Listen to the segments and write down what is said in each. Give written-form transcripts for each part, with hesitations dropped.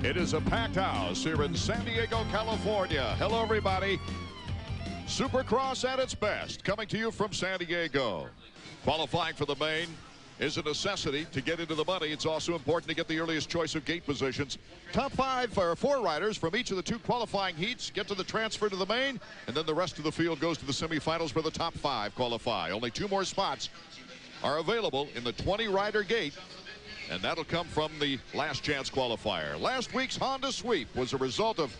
It is a packed house here in San Diego, California. Hello, everybody. Supercross at its best, coming to you from San Diego. Qualifying for the main is a necessity to get into the money. It's also important to get the earliest choice of gate positions. Top 5 or 4 riders from each of the 2 qualifying heats get to the transfer to the main, and then the rest of the field goes to the semifinals where the top 5 qualify. Only 2 more spots are available in the 20-rider gate, and that'll come from the last chance qualifier. Last week's Honda sweep was a result of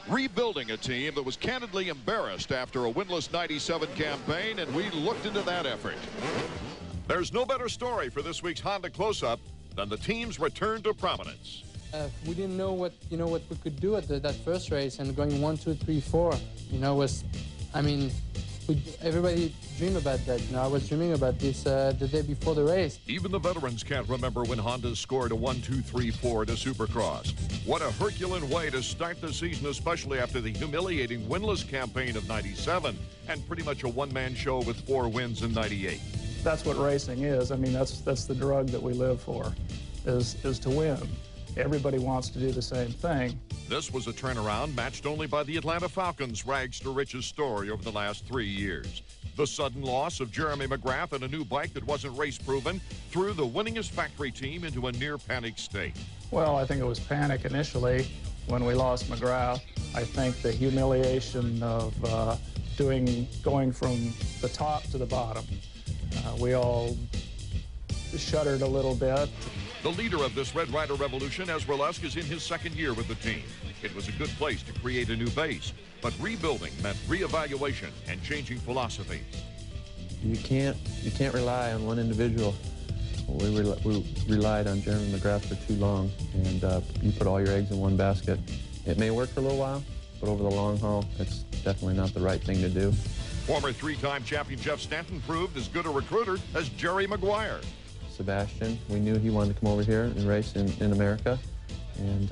rebuilding a team that was candidly embarrassed after a winless 97 campaign, and we looked into that effort. There's no better story for this week's Honda close-up than the team's return to prominence. We didn't know what we could do at that first race, and going 1, 2, 3, 4, was, I mean, everybody dream about that. I was dreaming about this the day before the race. Even the veterans can't remember when Honda scored a 1, 2, 3, 4 to Supercross. What a Herculean way to start the season, especially after the humiliating winless campaign of 97 and pretty much a one-man show with 4 wins in 98. That's what racing is. I mean, that's the drug that we live for, is to win. Everybody wants to do the same thing. This was a turnaround matched only by the Atlanta Falcons' rags to riches story over the last 3 years. The sudden loss of Jeremy McGrath and a new bike that wasn't race-proven threw the winningest factory team into a near-panic state. Well, I think it was panic initially when we lost McGrath. I think the humiliation of going from the top to the bottom. We all shuddered a little bit. The leader of this Red Rider revolution, Ezra Lusk, is in his 2nd year with the team. It was a good place to create a new base, but rebuilding meant reevaluation and changing philosophies. You can't rely on one individual. We relied on Jeremy McGrath for too long, and you put all your eggs in one basket. It may work for a little while, but over the long haul, it's definitely not the right thing to do. Former 3-time champion Jeff Stanton proved as good a recruiter as Jerry Maguire. Sebastian, we knew he wanted to come over here and race in America, and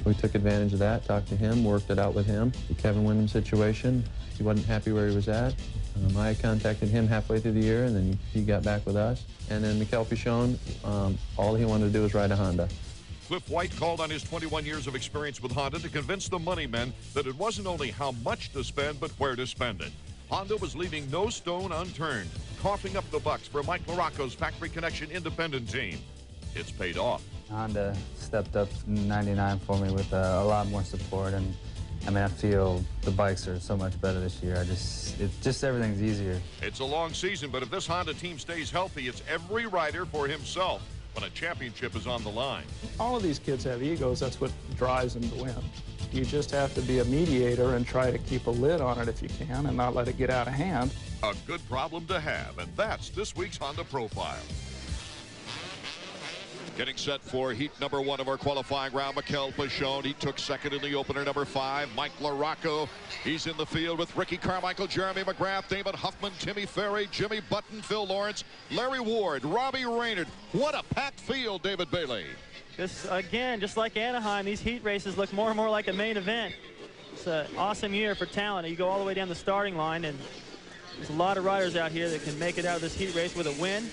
we took advantage of that, talked to him, worked it out with him. The Kevin Windham situation, he wasn't happy where he was at. I contacted him halfway through the year, and then he got back with us. And then Mikel Pichon, all he wanted to do was ride a Honda. Cliff White called on his 21 years of experience with Honda to convince the money men that it wasn't only how much to spend, but where to spend it. Honda was leaving no stone unturned, coughing up the bucks for Mike LaRocco's Factory Connection independent team. It's paid off. Honda stepped up in '99 for me with a lot more support, and I mean, I feel the bikes are so much better this year. Everything's easier. It's a long season, but if this Honda team stays healthy, it's every rider for himself when a championship is on the line. All of these kids have egos. That's what drives them to win. You just have to be a mediator and try to keep a lid on it if you can and not let it get out of hand. A good problem to have, and that's this week's Honda Profile. Getting set for heat number 1 of our qualifying round, Mikel Pichon. He took 2nd in the opener, number 5. Mike LaRocco, he's in the field with Ricky Carmichael, Jeremy McGrath, David Huffman, Timmy Ferry, Jimmy Button, Phil Lawrence, Larry Ward, Robbie Raynard. What a packed field, David Bailey. This, again, just like Anaheim, these heat races look more and more like a main event. It's an awesome year for talent. You go all the way down the starting line, and there's a lot of riders out here that can make it out of this heat race with a win.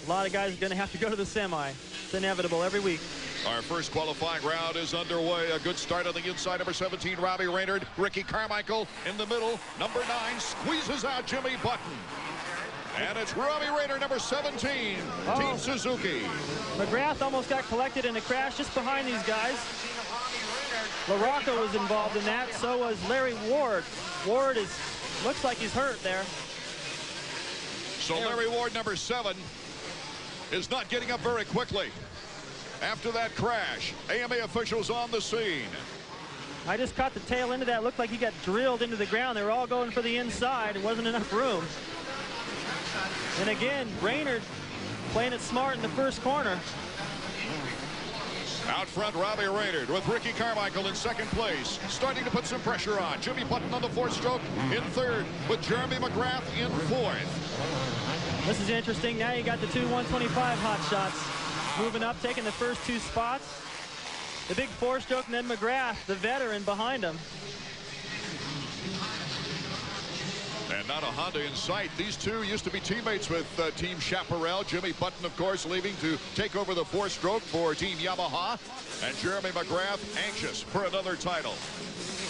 A lot of guys are going to have to go to the semi. It's inevitable every week. Our first qualifying round is underway. A good start on the inside. Number 17, Robbie Raynard. Ricky Carmichael in the middle. Number 9 squeezes out Jimmy Button. And it's Robbie Raynard, number 17, Team Suzuki. McGrath almost got collected in a crash just behind these guys. LaRocco was involved in that. So was Larry Ward. Ward looks like he's hurt there. So Larry Ward, number 7, is not getting up very quickly. After that crash, AMA officials on the scene. I just caught the tail end of that. Looked like he got drilled into the ground. They were all going for the inside. There wasn't enough room. And again, Raynard playing it smart in the first corner. Out front, Robbie Raynard with Ricky Carmichael in 2nd place, starting to put some pressure on. Jimmy Button on the 4th stroke in 3rd, with Jeremy McGrath in 4th. This is interesting. Now you got the 2 125 hot shots moving up, taking the first 2 spots. The big 4-stroke, and then McGrath, the veteran, behind him. And And not a Honda in sight. These two used to be teammates with Team Chaparral. Jimmy Button, of course, leaving to take over the 4-stroke for Team Yamaha. And Jeremy McGrath anxious for another title.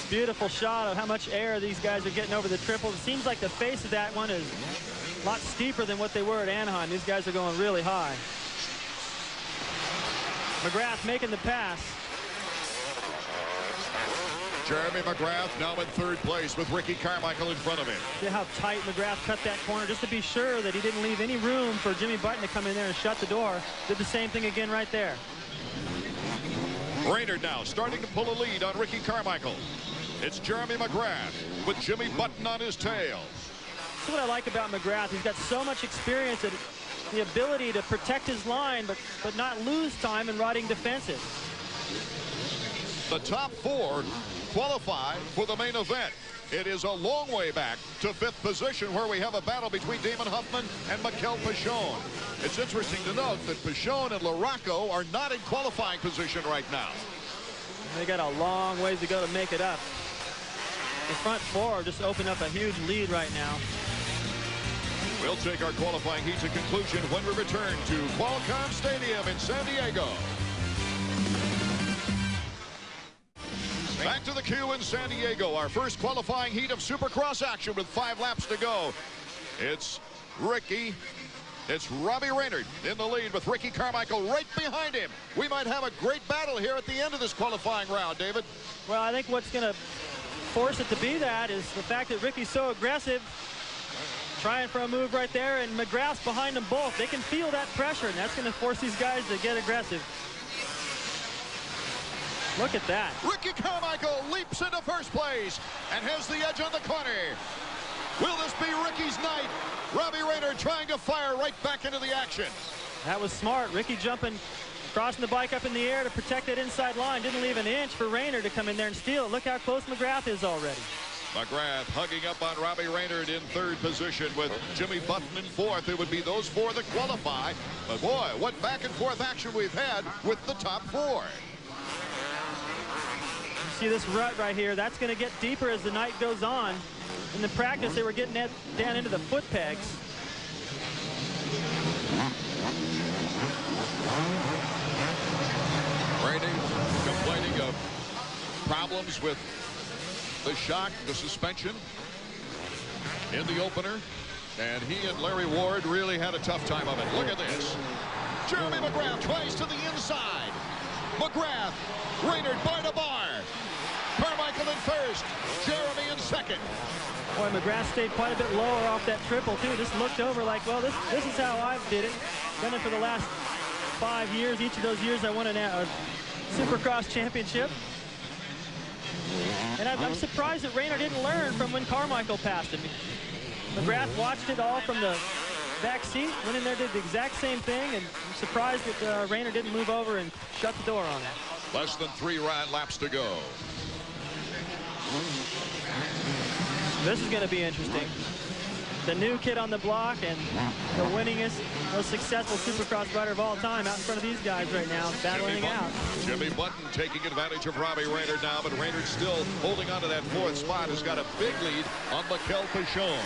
Beautiful shot of how much air these guys are getting over the triple. It seems like the face of that one is a lot steeper than what they were at Anaheim. These guys are going really high. McGrath making the pass. Jeremy McGrath now in 3rd place with Ricky Carmichael in front of him. See how tight McGrath cut that corner just to be sure that he didn't leave any room for Jimmy Button to come in there and shut the door. Did the same thing again right there. Raynard now starting to pull a lead on Ricky Carmichael. It's Jeremy McGrath with Jimmy Button on his tail. That's what I like about McGrath. He's got so much experience and the ability to protect his line but not lose time in riding defensive. The top 4 qualify for the main event. It is a long way back to 5th position where we have a battle between Damon Huffman and Mikel Pichon. It's interesting to note that Pichon and Larocco are not in qualifying position right now. They got a long ways to go to make it up. The front 4 just opened up a huge lead right now. We'll take our qualifying heat to conclusion when we return to Qualcomm Stadium in San Diego. Back to the queue in San Diego, our first qualifying heat of Supercross action with 5 laps to go. It's Robbie Raynard in the lead with Ricky Carmichael right behind him. We might have a great battle here at the end of this qualifying round, David. Well, I think what's going to force it to be that is the fact that Ricky's so aggressive, trying for a move right there, and McGrath's behind them both. They can feel that pressure, and that's going to force these guys to get aggressive. Look at that. Ricky Carmichael leaps into 1st place and has the edge on the corner. Will this be Ricky's night? Robbie Raynard trying to fire right back into the action. That was smart. Ricky jumping, crossing the bike up in the air to protect that inside line. Didn't leave an inch for Raynard to come in there and steal it. Look how close McGrath is already. McGrath hugging up on Robbie Raynard in 3rd position with Jimmy Button in 4th. It would be those 4 that qualify. But boy, what back and forth action we've had with the top 4. See this rut right here, that's going to get deeper as the night goes on. In the practice, they were getting that down into the foot pegs. Raynard complaining of problems with the shock, the suspension in the opener. And he and Larry Ward really had a tough time of it. Look at this. Jeremy McGrath tries to the inside. McGrath, Raynard bar to bar. Carmichael in 1st, Jeremy in 2nd. Boy, McGrath stayed quite a bit lower off that triple, too. Just looked over like, well, this is how I did it. Done it for the last 5 years. Each of those years I won a Supercross championship. And I'm surprised that Raynard didn't learn from when Carmichael passed him. McGrath watched it all from the back seat, went in there, did the exact same thing, and I'm surprised that Raynard didn't move over and shut the door on that. Less than 3 laps to go. This is going to be interesting. The new kid on the block and the winningest, most successful Supercross rider of all time out in front of these guys right now, battling out. Jimmy Button taking advantage of Robbie Raynard now, but Raynard still holding on to that 4th spot. Has got a big lead on Mikel Pichon.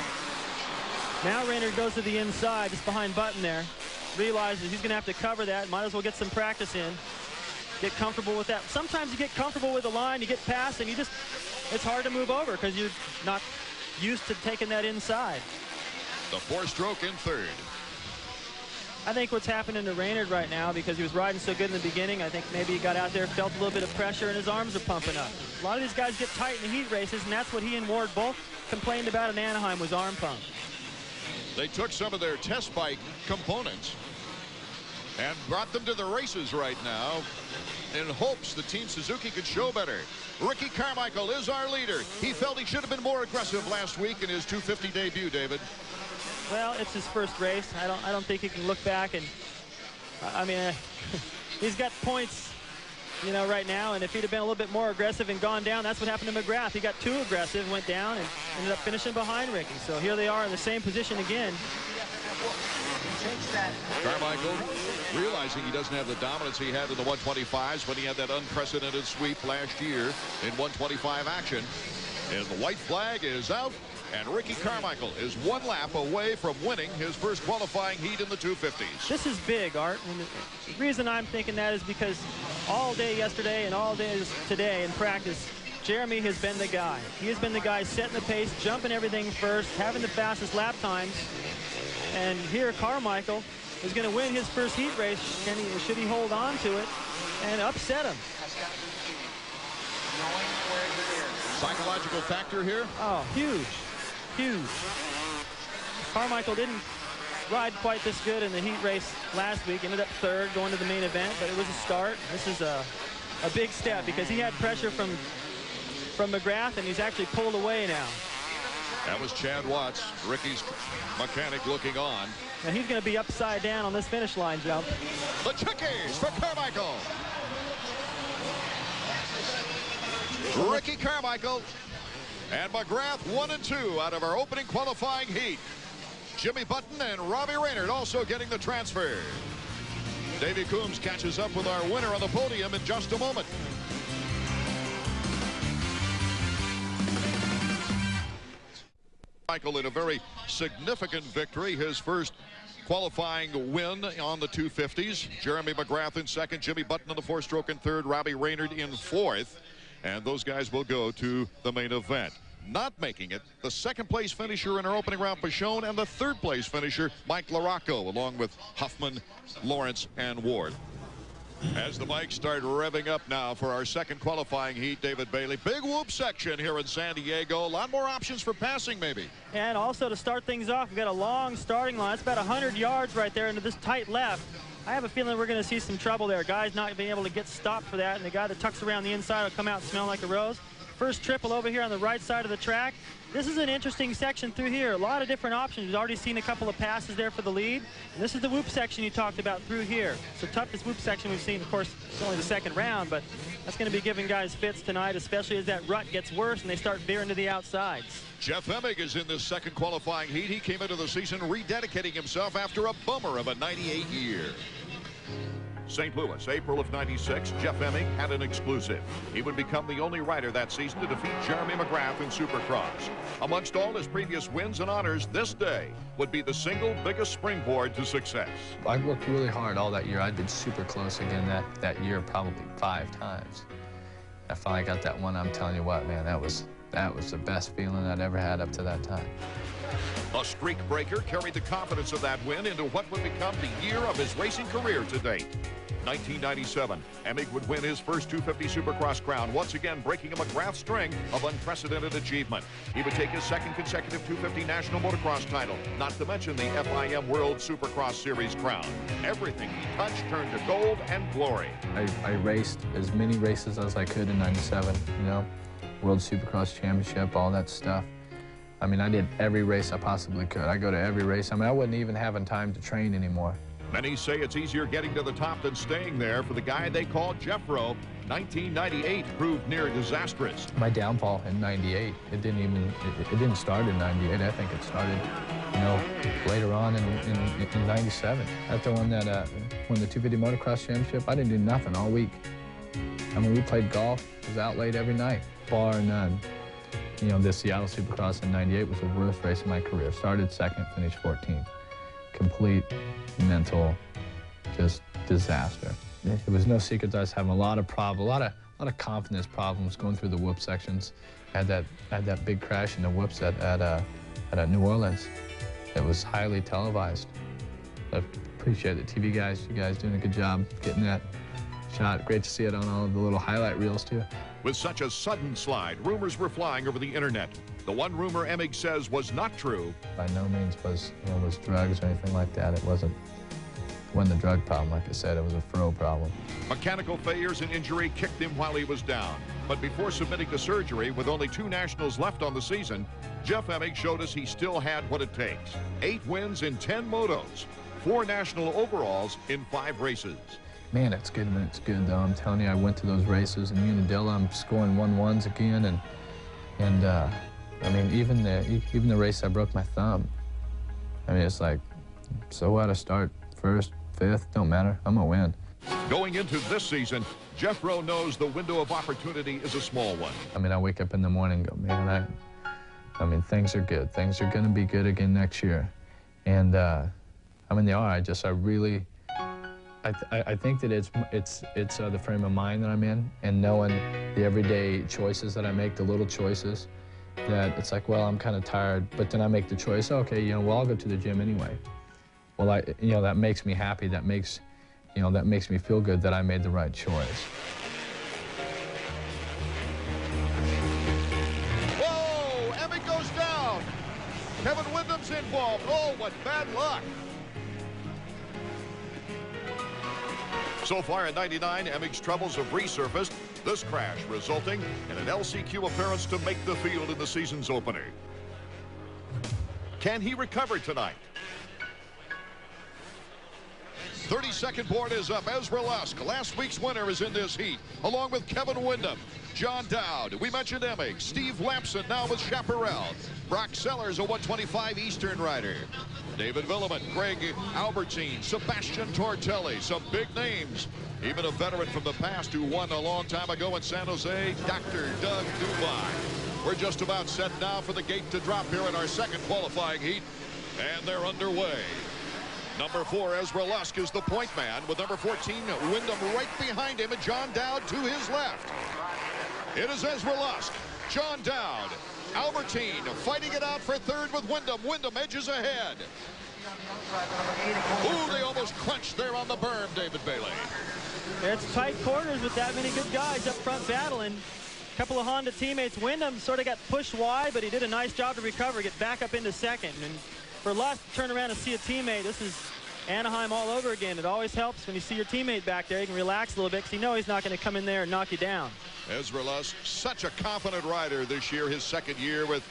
Now Raynard goes to the inside, just behind Button there. Realizes he's going to have to cover that. Might as well get some practice in. Get comfortable with that. Sometimes you get comfortable with the line, you get past, and it's hard to move over because you're not used to taking that inside. The 4-stroke in 3rd. I think what's happening to Raynard right now, because he was riding so good in the beginning, I think maybe he got out there, felt a little bit of pressure, and his arms are pumping up. A lot of these guys get tight in the heat races, and that's what he and Ward both complained about in Anaheim, was arm pump. They took some of their test bike components and brought them to the races right now in hopes that Team Suzuki could show better. Ricky Carmichael is our leader. He felt he should have been more aggressive last week in his 250 debut, David. Well, it's his first race. I don't think he can look back and, I mean, he's got points, you know, right now, and if he'd have been a little bit more aggressive and gone down, that's what happened to McGrath. He got too aggressive, went down, and ended up finishing behind Ricky. So here they are in the same position again. Carmichael realizing he doesn't have the dominance he had in the 125s when he had that unprecedented sweep last year in 125 action. And the white flag is out And Ricky Carmichael is one lap away from winning his first qualifying heat in the 250s. This is big, Art. And the reason I'm thinking that is because all day yesterday and all day today in practice, Jeremy has been the guy. He has been the guy setting the pace, jumping everything first, having the fastest lap times. And here Carmichael is going to win his first heat race. Should he hold on to it and upset him? Psychological factor here? Oh, huge. Huge. Carmichael didn't ride quite this good in the heat race last week. Ended up third going to the main event, but it was a start. This is a big step because he had pressure from McGrath, and he's actually pulled away now. That was Chad Watts, Ricky's mechanic, looking on. And he's going to be upside down on this finish line jump. The chickies for Carmichael. Ricky Carmichael and McGrath 1 and 2 out of our opening qualifying heat. Jimmy Button and Robbie Raynard also getting the transfer. Davey Coombs catches up with our winner on the podium in just a moment. Michael in a very significant victory, his first qualifying win on the 250s. Jeremy McGrath in second, Jimmy Button in the four-stroke in third, Robbie Raynard in fourth. And those guys will go to the main event. Not making it, the second-place finisher in our opening round, Pashone, and the third-place finisher, Mike LaRocco, along with Huffman, Lawrence, and Ward. As the bikes start revving up now for our second qualifying heat, David Bailey. Big whoop section here in San Diego. A lot more options for passing, maybe. And also to start things off, we've got a long starting line. It's about 100 yards right there into this tight left. I have a feeling we're going to see some trouble there. Guys not being able to get stopped for that, and the guy that tucks around the inside will come out smelling like a rose. First triple over here on the right side of the track. This is an interesting section through here. A lot of different options. We've already seen a couple of passes there for the lead. And this is the whoop section you talked about through here. It's the toughest whoop section we've seen. Of course, it's only the second round, but that's going to be giving guys fits tonight, especially as that rut gets worse and they start veering to the outsides. Jeff Emig is in this second qualifying heat. He came into the season rededicating himself after a bummer of a 98 year. St. Louis, April of '96, Jeff Emig had an exclusive. He would become the only rider that season to defeat Jeremy McGrath in Supercross. Amongst all his previous wins and honors, this day would be the single biggest springboard to success. I worked really hard all that year. I did super close again that year, probably 5 times. I finally got that one. I'm telling you what, man, that was the best feeling I'd ever had up to that time. A streak breaker carried the confidence of that win into what would become the year of his racing career to date. 1997, Emig would win his first 250 Supercross crown, once again breaking a McGrath string of unprecedented achievement. He would take his second consecutive 250 National Motocross title, not to mention the FIM World Supercross Series crown. Everything he touched turned to gold and glory. I raced as many races as I could in '97, you know, World Supercross Championship, all that stuff. I mean, I did every race I possibly could. I go to every race. I mean, I wasn't even having time to train anymore. Many say it's easier getting to the top than staying there. For the guy they called Jeffro, 1998 proved near disastrous. My downfall in '98, it didn't start in '98. I think it started, you know, later on in '97. After I won the 250 Motocross Championship, I didn't do nothing all week. I mean, we played golf. I was out late every night, bar none. You know, this Seattle Supercross in '98 was the worst race of my career. Started second, finished 14th. Complete mental, just disaster. It was no secret that I was having a lot of confidence problems going through the whoop sections. I had that big crash in the whoops at New Orleans. It was highly televised. I appreciate the TV guys. You guys doing a good job getting that shot. Great to see it on all of the little highlight reels too. With such a sudden slide, rumors were flying over the internet. The one rumor Emig says was not true. By no means was drugs or anything like that. It wasn't a drug problem, like I said. It was a fro problem. Mechanical failures and injury kicked him while he was down. But before submitting to surgery, with only 2 nationals left on the season, Jeff Emig showed us he still had what it takes. 8 wins in 10 motos, 4 national overalls in 5 races. Man, it's good when it's good, though. I'm telling you, I went to those races in Unadilla. I'm scoring 1-1s again, and I mean, even the race I broke my thumb. I mean, it's like, so what? I start 1st, 5th, don't matter. I'm gonna win. Going into this season, Jeff Rowe knows the window of opportunity is a small one. I mean, I wake up in the morning and go, man, I mean, things are good. Things are going to be good again next year. And, I mean, they are. I really, I think that it's the frame of mind that I'm in, and knowing the everyday choices that I make, the little choices, that it's like, well, I'm kind of tired, but then I make the choice, okay, you know, well, I'll go to the gym anyway. Well, you know, that makes me happy. That makes me feel good that I made the right choice. Whoa! Emmett goes down. Kevin Windham's involved. Oh, what bad luck. So far in 99, Emmig's troubles have resurfaced. This crash resulting in an LCQ appearance to make the field in the season's opener. Can he recover tonight? 32nd board is up. Ezra Lusk, last week's winner, is in this heat, along with Kevin Windham, John Dowd. We mentioned Emmig. Steve Lampson now with Chaparral. Brock Sellers, a 125 Eastern rider. David Villeman, Greg Albertine, Sebastian Tortelli, some big names. Even a veteran from the past who won a long time ago in San Jose, Dr. Doug Dubai. We're just about set now for the gate to drop here in our second qualifying heat, and they're underway. Number 4, Ezra Lusk, is the point man, with number 14, Windham, right behind him, and John Dowd to his left. It is Ezra Lusk, John Dowd, Albertine fighting it out for third with Windham. Windham edges ahead. Ooh, they almost crunched there on the berm, David Bailey. It's tight quarters with that many good guys up front battling. A couple of Honda teammates. Windham sort of got pushed wide, but he did a nice job to recover, get back up into second. And for Lusk to turn around and see a teammate, this is Anaheim all over again. It always helps when you see your teammate back there. You can relax a little bit because you know he's not going to come in there and knock you down. Ezra Lusk, such a confident rider this year, his second year with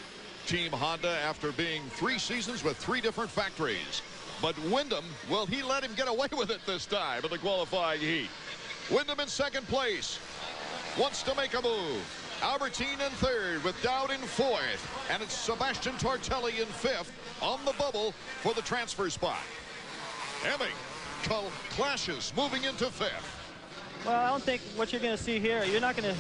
Team Honda after being 3 seasons with 3 different factories. But Windham, will he let him get away with it this time in the qualifying heat? Windham in second place, wants to make a move. Albertine in third with Dowd in fourth. And it's Sebastian Tortelli in fifth on the bubble for the transfer spot. Emmig clashes moving into fifth. Well, I don't think what you're going to see here, you're not going to,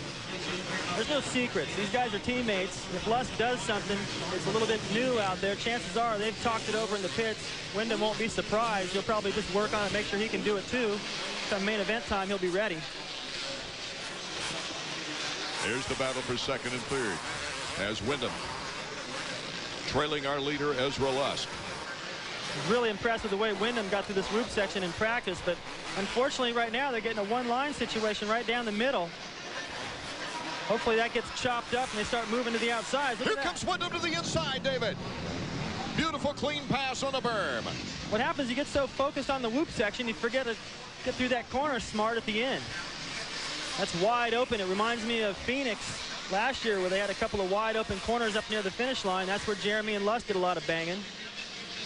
there's no secrets. These guys are teammates. If Lusk does something, it's a little bit new out there. Chances are they've talked it over in the pits. Windham won't be surprised. He'll probably just work on it, make sure he can do it too. Come main event time, he'll be ready. Here's the battle for second and third as Windham trailing our leader, Ezra Lusk. Really impressed with the way Windham got through this loop section in practice, but unfortunately right now they're getting a one-line situation right down the middle. Hopefully that gets chopped up and they start moving to the outside. Here comes Windham to the inside, David. Beautiful clean pass on the berm. What happens, you get so focused on the loop section, you forget to get through that corner smart at the end. That's wide open. It reminds me of Phoenix last year where they had a couple of wide open corners up near the finish line. That's where Jeremy and Lusk did a lot of banging.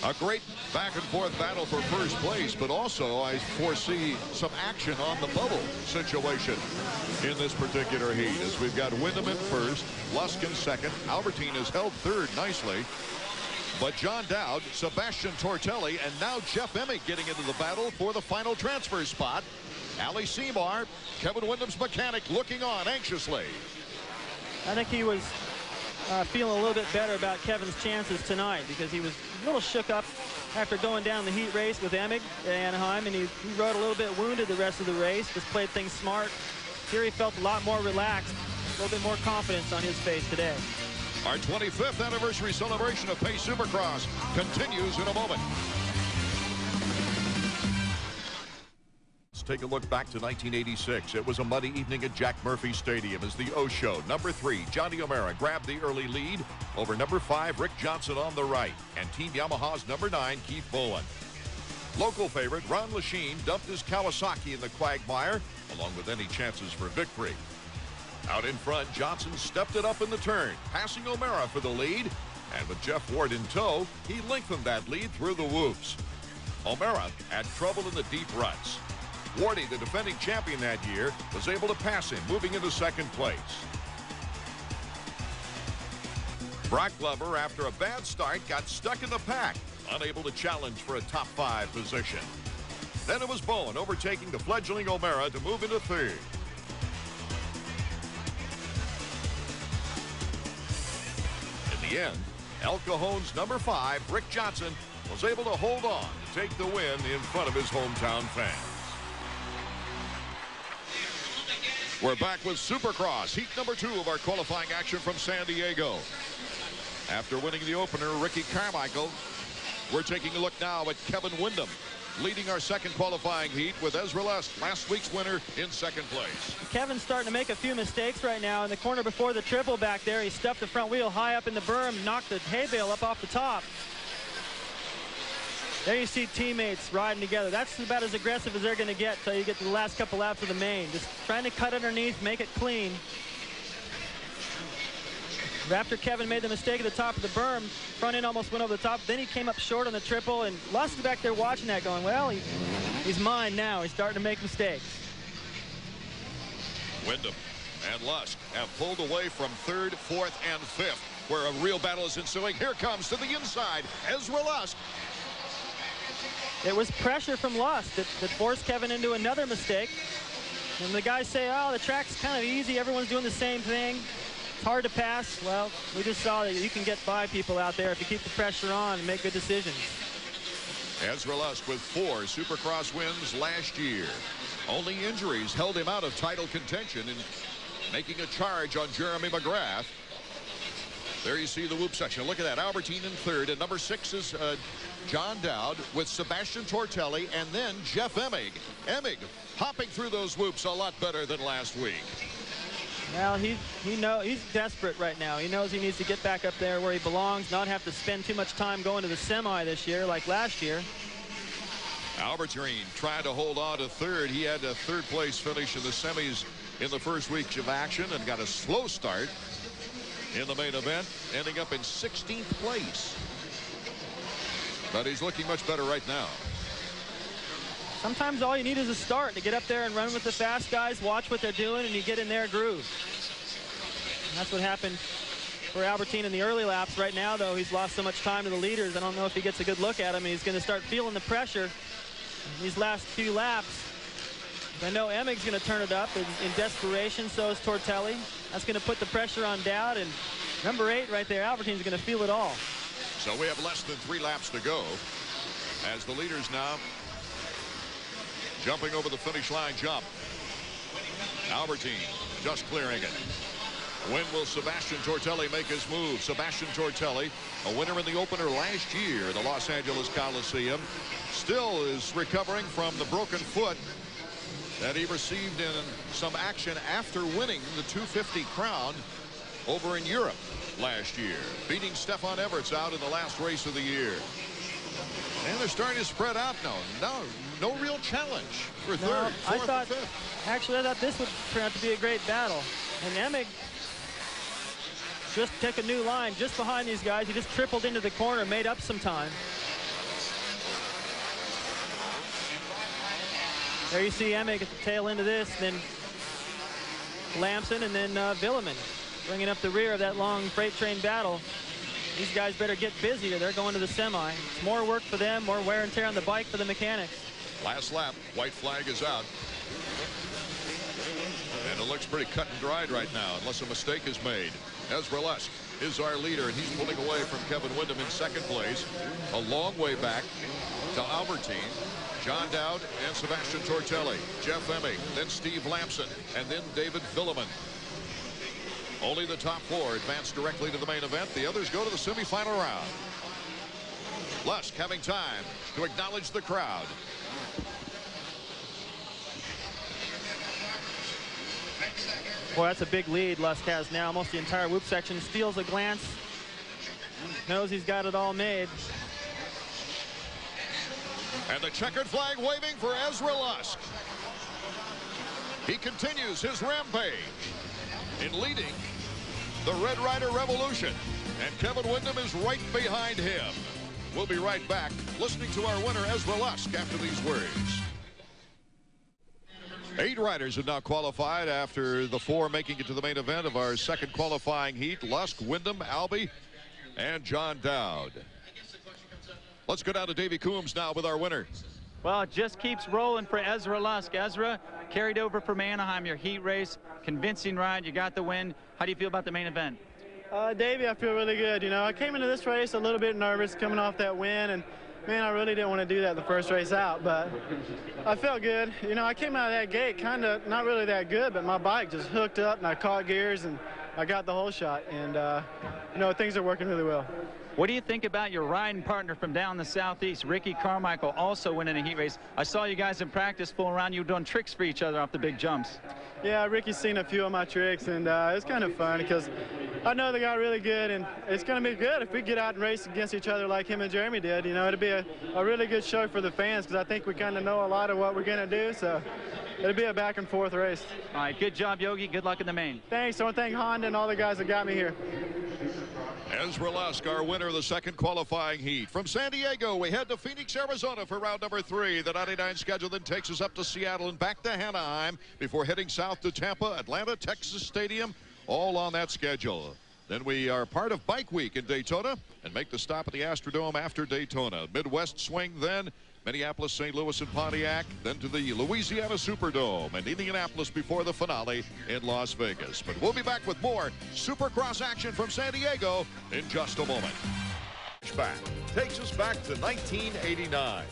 A great back-and-forth battle for first place, but also I foresee some action on the bubble situation in this particular heat, as we've got Windham in first, Lusk in second. Albertine has held third nicely, but John Dowd, Sebastian Tortelli, and now Jeff Emmig getting into the battle for the final transfer spot. Ali Seymour, Kevin Windham's mechanic, looking on anxiously. I think he was feeling a little bit better about Kevin's chances tonight because he was a little shook up after going down the heat race with Emmig at Anaheim, and he rode a little bit wounded the rest of the race, just played things smart. Here he felt a lot more relaxed, a little bit more confidence on his face today. Our 25th anniversary celebration of Pace Supercross continues in a moment. Let's take a look back to 1986. It was a muddy evening at Jack Murphy Stadium as the O Show. Number 3, Johnny O'Mara, grabbed the early lead over number 5, Rick Johnson on the right, and Team Yamaha's number 9, Keith Bowen. Local favorite Ron Lachine dumped his Kawasaki in the quagmire, along with any chances for victory. Out in front, Johnson stepped it up in the turn, passing O'Mara for the lead, and with Jeff Ward in tow, he lengthened that lead through the whoops. O'Mara had trouble in the deep ruts. Wardy, the defending champion that year, was able to pass him, moving into second place. Brock Glover, after a bad start, got stuck in the pack, unable to challenge for a top 5 position. Then it was Bowen overtaking the fledgling O'Mara to move into third. In the end, El Cajon's number 5, Rick Johnson, was able to hold on to take the win in front of his hometown fans. We're back with Supercross, heat number 2 of our qualifying action from San Diego. After winning the opener, Ricky Carmichael, we're taking a look now at Kevin Windham, leading our second qualifying heat with Ezra Lusk, last week's winner, in second place. Kevin's starting to make a few mistakes right now. In the corner before the triple back there, he stuffed the front wheel high up in the berm, knocked the hay bale up off the top. There you see teammates riding together. That's about as aggressive as they're going to get until you get to the last couple laps of the main. Just trying to cut underneath, make it clean. After Kevin made the mistake at the top of the berm, front end almost went over the top. Then he came up short on the triple, and Lusk is back there watching that going, well, he's mine now. He's starting to make mistakes. Windham and Lusk have pulled away from 3rd, 4th, and 5th, where a real battle is ensuing. Here comes to the inside, Ezra Lusk. It was pressure from Lusk that forced Kevin into another mistake. And the guys say, oh, the track's kind of easy. Everyone's doing the same thing. It's hard to pass. Well, we just saw that you can get by people out there if you keep the pressure on and make good decisions. Ezra Lusk with 4 Supercross wins last year. Only injuries held him out of title contention in making a charge on Jeremy McGrath. There you see the whoop section. Look at that. Albertine in 3rd, and number 6 is John Dowd with Sebastian Tortelli, and then Jeff Emig. Emig hopping through those whoops a lot better than last week. Well, he's desperate right now. He knows he needs to get back up there where he belongs, not have to spend too much time going to the semi this year like last year. Albertine trying to hold on to 3rd. He had a 3rd place finish in the semis in the first weeks of action and got a slow start in the main event, ending up in 16th place. But he's looking much better right now. Sometimes all you need is a start to get up there and run with the fast guys, watch what they're doing, and you get in their groove. And that's what happened for Albertine in the early laps. Right now, though, he's lost so much time to the leaders. I don't know if he gets a good look at him, and he's going to start feeling the pressure in these last few laps. I know Emig's going to turn it up in desperation, so is Tortelli. That's going to put the pressure on Dowd, and number 8 right there, Albertine's going to feel it all. So we have less than 3 laps to go as the leaders now jumping over the finish line jump. Albertine just clearing it. When will Sebastian Tortelli make his move? Sebastian Tortelli, a winner in the opener last year at the Los Angeles Coliseum, still is recovering from the broken foot that he received in some action after winning the 250 crown over in Europe last year, beating Stefan Everts out in the last race of the year. And they're starting to spread out now. No real challenge for 3rd, 4th, and 5th. Actually, I thought this would turn out to be a great battle. And Emig just took a new line just behind these guys. He just tripled into the corner, made up some time. There you see Emig at the tail end of this, then Lamson, and then Villeman bringing up the rear of that long freight train battle. These guys better get busy or they're going to the semi. It's more work for them, more wear and tear on the bike for the mechanics. Last lap, white flag is out. And it looks pretty cut and dried right now, unless a mistake is made. Ezra Lusk is our leader, and he's pulling away from Kevin Windham in 2nd place. A long way back to Albertine, John Dowd, and Sebastian Tortelli. Jeff Emig, then Steve Lamson, and then David Villeman. Only the top 4 advance directly to the main event. The others go to the semifinal round. Lusk having time to acknowledge the crowd. Boy, that's a big lead Lusk has now. Almost the entire whoop section. Steals a glance. Knows he's got it all made. And the checkered flag waving for Ezra Lusk. He continues his rampage in leading the Red Rider Revolution. And Kevin Windham is right behind him. We'll be right back listening to our winner, Ezra Lusk, after these words. 8 riders have now qualified after the 4 making it to the main event of our second qualifying heat. Lusk, Windham, Albie, and John Dowd. Let's go down to Davey Coombs now with our winner. Well, it just keeps rolling for Ezra Lusk. Ezra carried over from Anaheim, your heat race. Convincing ride. You got the win. How do you feel about the main event? Davey, I feel really good. You know, I came into this race a little bit nervous coming off that win, and man, I really didn't want to do that the first race out, but I felt good. You know, I came out of that gate kind of not really that good, but my bike just hooked up and I caught gears and I got the whole shot, and you know, things are working really well. What do you think about your riding partner from down the southeast, Ricky Carmichael, also winning a heat race? I saw you guys in practice fooling around. You were doing tricks for each other off the big jumps. Yeah, Ricky's seen a few of my tricks, and it's kind of fun because I know the guy really good, and it's going to be good if we get out and race against each other like him and Jeremy did. You know, it'll be a really good show for the fans because I think we kind of know a lot of what we're going to do, so it'll be a back-and-forth race. All right, good job, Yogi. Good luck in the main. Thanks. I want to thank Honda and all the guys that got me here. Ezra Lusk, our winner of the second qualifying heat. From San Diego, we head to Phoenix, Arizona for round number 3. The 99 schedule then takes us up to Seattle and back to Anaheim before heading south to Tampa, Atlanta, Texas Stadium, all on that schedule. Then we are part of Bike Week in Daytona and make the stop at the Astrodome after Daytona. Midwest swing then, Minneapolis, St. Louis, and Pontiac, then to the Louisiana Superdome and Indianapolis before the finale in Las Vegas. But we'll be back with more Supercross action from San Diego in just a moment. Back takes us back to 1989.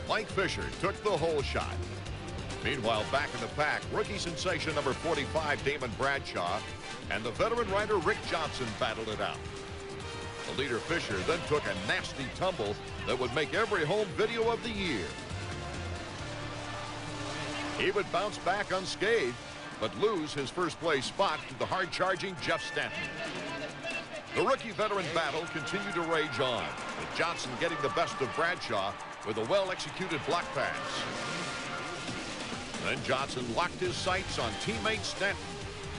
Mike Fisher took the whole shot. Meanwhile, back in the pack, rookie sensation number 45, Damon Bradshaw, and the veteran rider Rick Johnson battled it out. The leader Fisher then took a nasty tumble that would make every home video of the year. He would bounce back unscathed, but lose his first place spot to the hard-charging Jeff Stanton. The rookie-veteran battle continued to rage on, with Johnson getting the best of Bradshaw with a well-executed block pass. Then Johnson locked his sights on teammate Stanton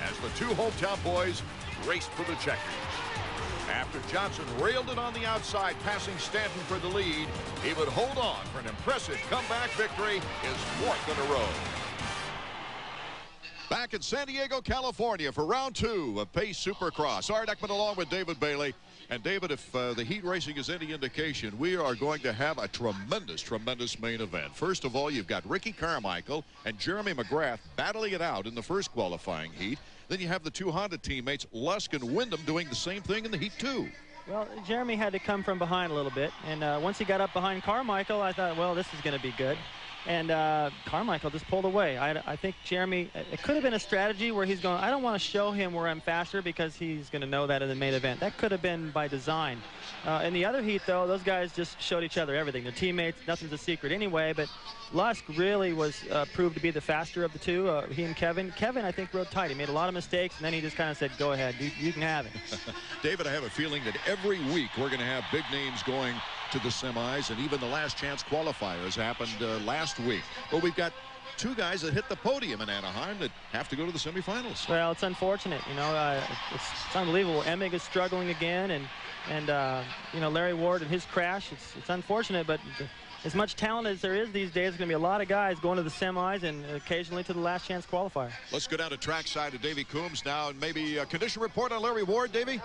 as the two hometown boys raced for the checkers. After Johnson railed it on the outside, passing Stanton for the lead, he would hold on for an impressive comeback victory, his 4th in a row. Back in San Diego, California for round 2 of Pace Supercross. Art Ekman along with David Bailey. And David, if the heat racing is any indication, we are going to have a tremendous main event. First of all, you've got Ricky Carmichael and Jeremy McGrath battling it out in the first qualifying heat. Then you have the two Honda teammates, Lusk and Wyndham, doing the same thing in the heat 2. Well, Jeremy had to come from behind a little bit. And once he got up behind Carmichael, I thought, well, this is going to be good. And Carmichael just pulled away. I think Jeremy, it could have been a strategy where he's going, I don't want to show him where I'm faster because he's going to know that in the main event. That could have been by design. In the other heat, though, those guys just showed each other everything. Their teammates, nothing's a secret anyway, but Lusk really was proved to be the faster of the two, he and Kevin. Kevin, I think, rode tight. He made a lot of mistakes, and then he just kind of said, go ahead, you can have it. David, I have a feeling that every week we're going to have big names going to the semis, and even the last chance qualifiers happened last week. But we've got two guys that hit the podium in Anaheim that have to go to the semifinals. Well, it's unfortunate, you know. It's unbelievable. Emig is struggling again, and you know, Larry Ward and his crash. It's unfortunate, but as much talent as there is these days, there's going to be a lot of guys going to the semis and occasionally to the last chance qualifier. Let's go down to trackside to Davey Coombs now, and maybe a condition report on Larry Ward, Davey.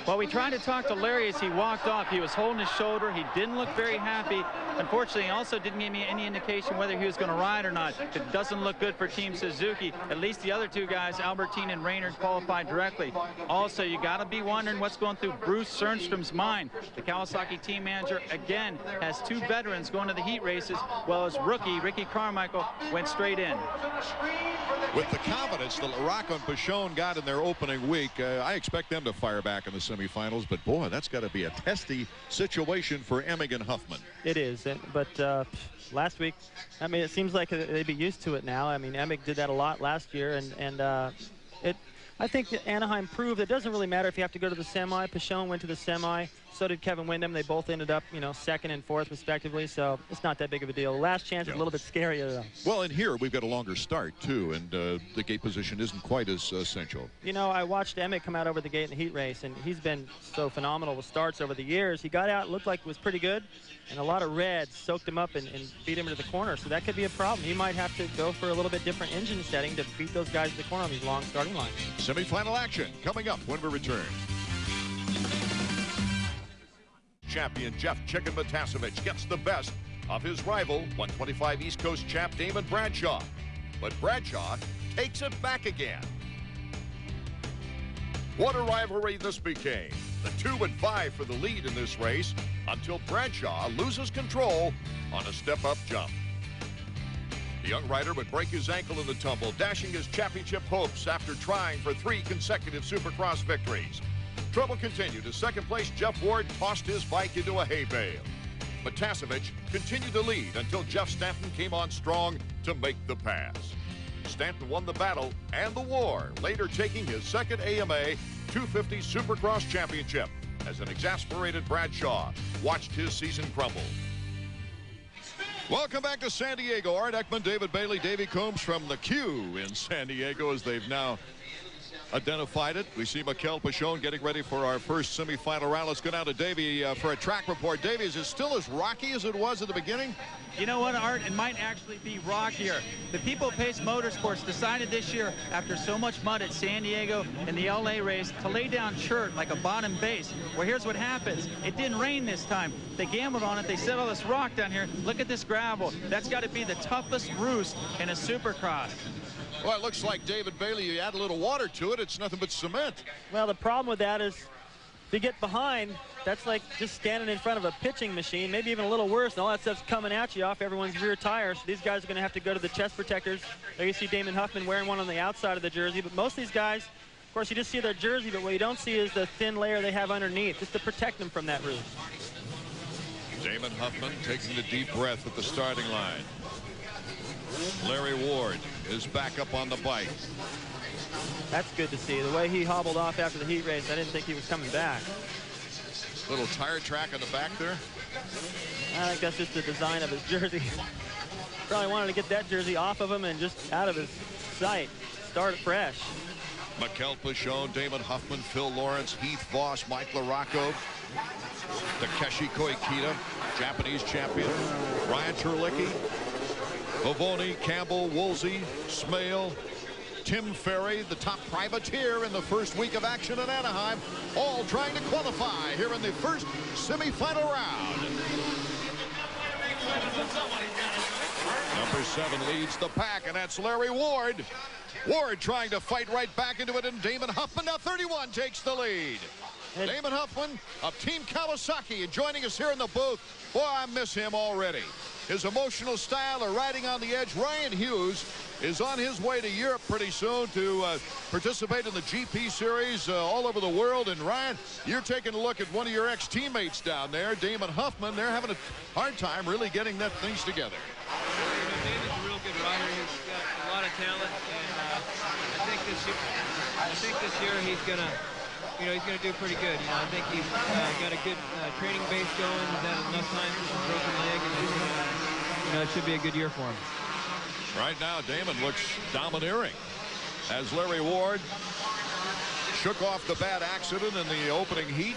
Well, we tried to talk to Larry as he walked off. He was holding his shoulder. He didn't look very happy. Unfortunately, he also didn't give me any indication whether he was going to ride or not. It doesn't look good for Team Suzuki. At least the other two guys, Albertine and Raynard, qualified directly. Also, you got to be wondering what's going through Bruce Cernstrom's mind. The Kawasaki team manager, again, has two veterans going to the heat races, while his rookie, Ricky Carmichael, went straight in. With the confidence that Larocco and Pichon got in their opening week, I expect them to fire back in the semifinals, but boy, that's got to be a testy situation for Emig and Huffman. It is, but last week, I mean, it seems like they'd be used to it now. I mean, Emig did that a lot last year, and I think that Anaheim proved it doesn't really matter if you have to go to the semi. Pichon went to the semi. So did Kevin Wyndham. They both ended up, you know, 2nd and 4th respectively. So it's not that big of a deal. The last chance is a little bit scarier, though. Well, and here we've got a longer start too, and the gate position isn't quite as essential. You know, I watched Emig come out over the gate in the heat race, and he's been so phenomenal with starts over the years. He got out, looked like it was pretty good, and a lot of red soaked him up and beat him into the corner. So that could be a problem. He might have to go for a little bit different engine setting to beat those guys in the corner on these long starting lines. Semifinal action coming up when we return. Champion Jeff Chicken Matasevich gets the best of his rival, 125 East Coast champ Damon Bradshaw. But Bradshaw takes it back again. What a rivalry this became. The 2 and 5 for the lead in this race until Bradshaw loses control on a step-up jump. The young rider would break his ankle in the tumble, dashing his championship hopes after trying for 3 consecutive Supercross victories. Trouble continued as second-place Jeff Ward tossed his bike into a hay bale. Matasevich continued to lead until Jeff Stanton came on strong to make the pass. Stanton won the battle and the war, later taking his second AMA 250 Supercross championship as an exasperated Bradshaw watched his season crumble. Welcome back to San Diego. Art Ekman, David Bailey, Davey Combs from the Q in San Diego as they've now identified it. We see Mikel Pichon getting ready for our first semifinal round. Let's go down to Davey for a track report. Davey, is it still as rocky as it was at the beginning? You know what, Art? It might actually be rockier. The People Pace Motorsports decided this year, after so much mud at San Diego and the LA race, to lay down chert like a bottom base. Well, here's what happens. It didn't rain this time. They gambled on it. They said, oh, this rock down here, look at this gravel. That's got to be the toughest roost in a Supercross. Well, it looks like, David Bailey, you add a little water to it, it's nothing but cement. Well, the problem with that is if you get behind, that's like just standing in front of a pitching machine, maybe even a little worse, and all that stuff's coming at you off everyone's rear tires. So these guys are going to have to go to the chest protectors. There you see Damon Huffman wearing one on the outside of the jersey, but most of these guys, of course, you just see their jersey, but what you don't see is the thin layer they have underneath, just to protect them from that roost. Damon Huffman taking the deep breath at the starting line. Larry Ward is back up on the bike. That's good to see. The way he hobbled off after the heat race, I didn't think he was coming back. Little tire track on the back there. I think that's just the design of his jersey. Probably wanted to get that jersey off of him and just out of his sight. Start it fresh. Mikel Pichon, Damon Huffman, Phil Lawrence, Heath Voss, Mike LaRocco, Takeshi Koikita, Japanese champion, Ryan Terlicki, Pavoni, Campbell, Woolsey, Smale, Tim Ferry, the top privateer in the first week of action in Anaheim, all trying to qualify here in the first semifinal round. Number 7 leads the pack, and that's Larry Ward. Ward trying to fight right back into it, and Damon Huffman, now 31, takes the lead. Damon Huffman of Team Kawasaki joining us here in the booth. Boy, I miss him already. His emotional style of riding on the edge. Ryan Hughes is on his way to Europe pretty soon to participate in the GP series all over the world. And Ryan, you're taking a look at one of your ex-teammates down there, Damon Huffman. They're having a hard time really getting that things together. You know, Damon's a real good rider. He's got a lot of talent, and I think this year he's gonna, you know, he's gonna do pretty good. You know, I think he's got a good training base going. He's had enough time since his broken leg, and you know, it should be a good year for him. Right now, Damon looks domineering as Larry Ward shook off the bad accident in the opening heat.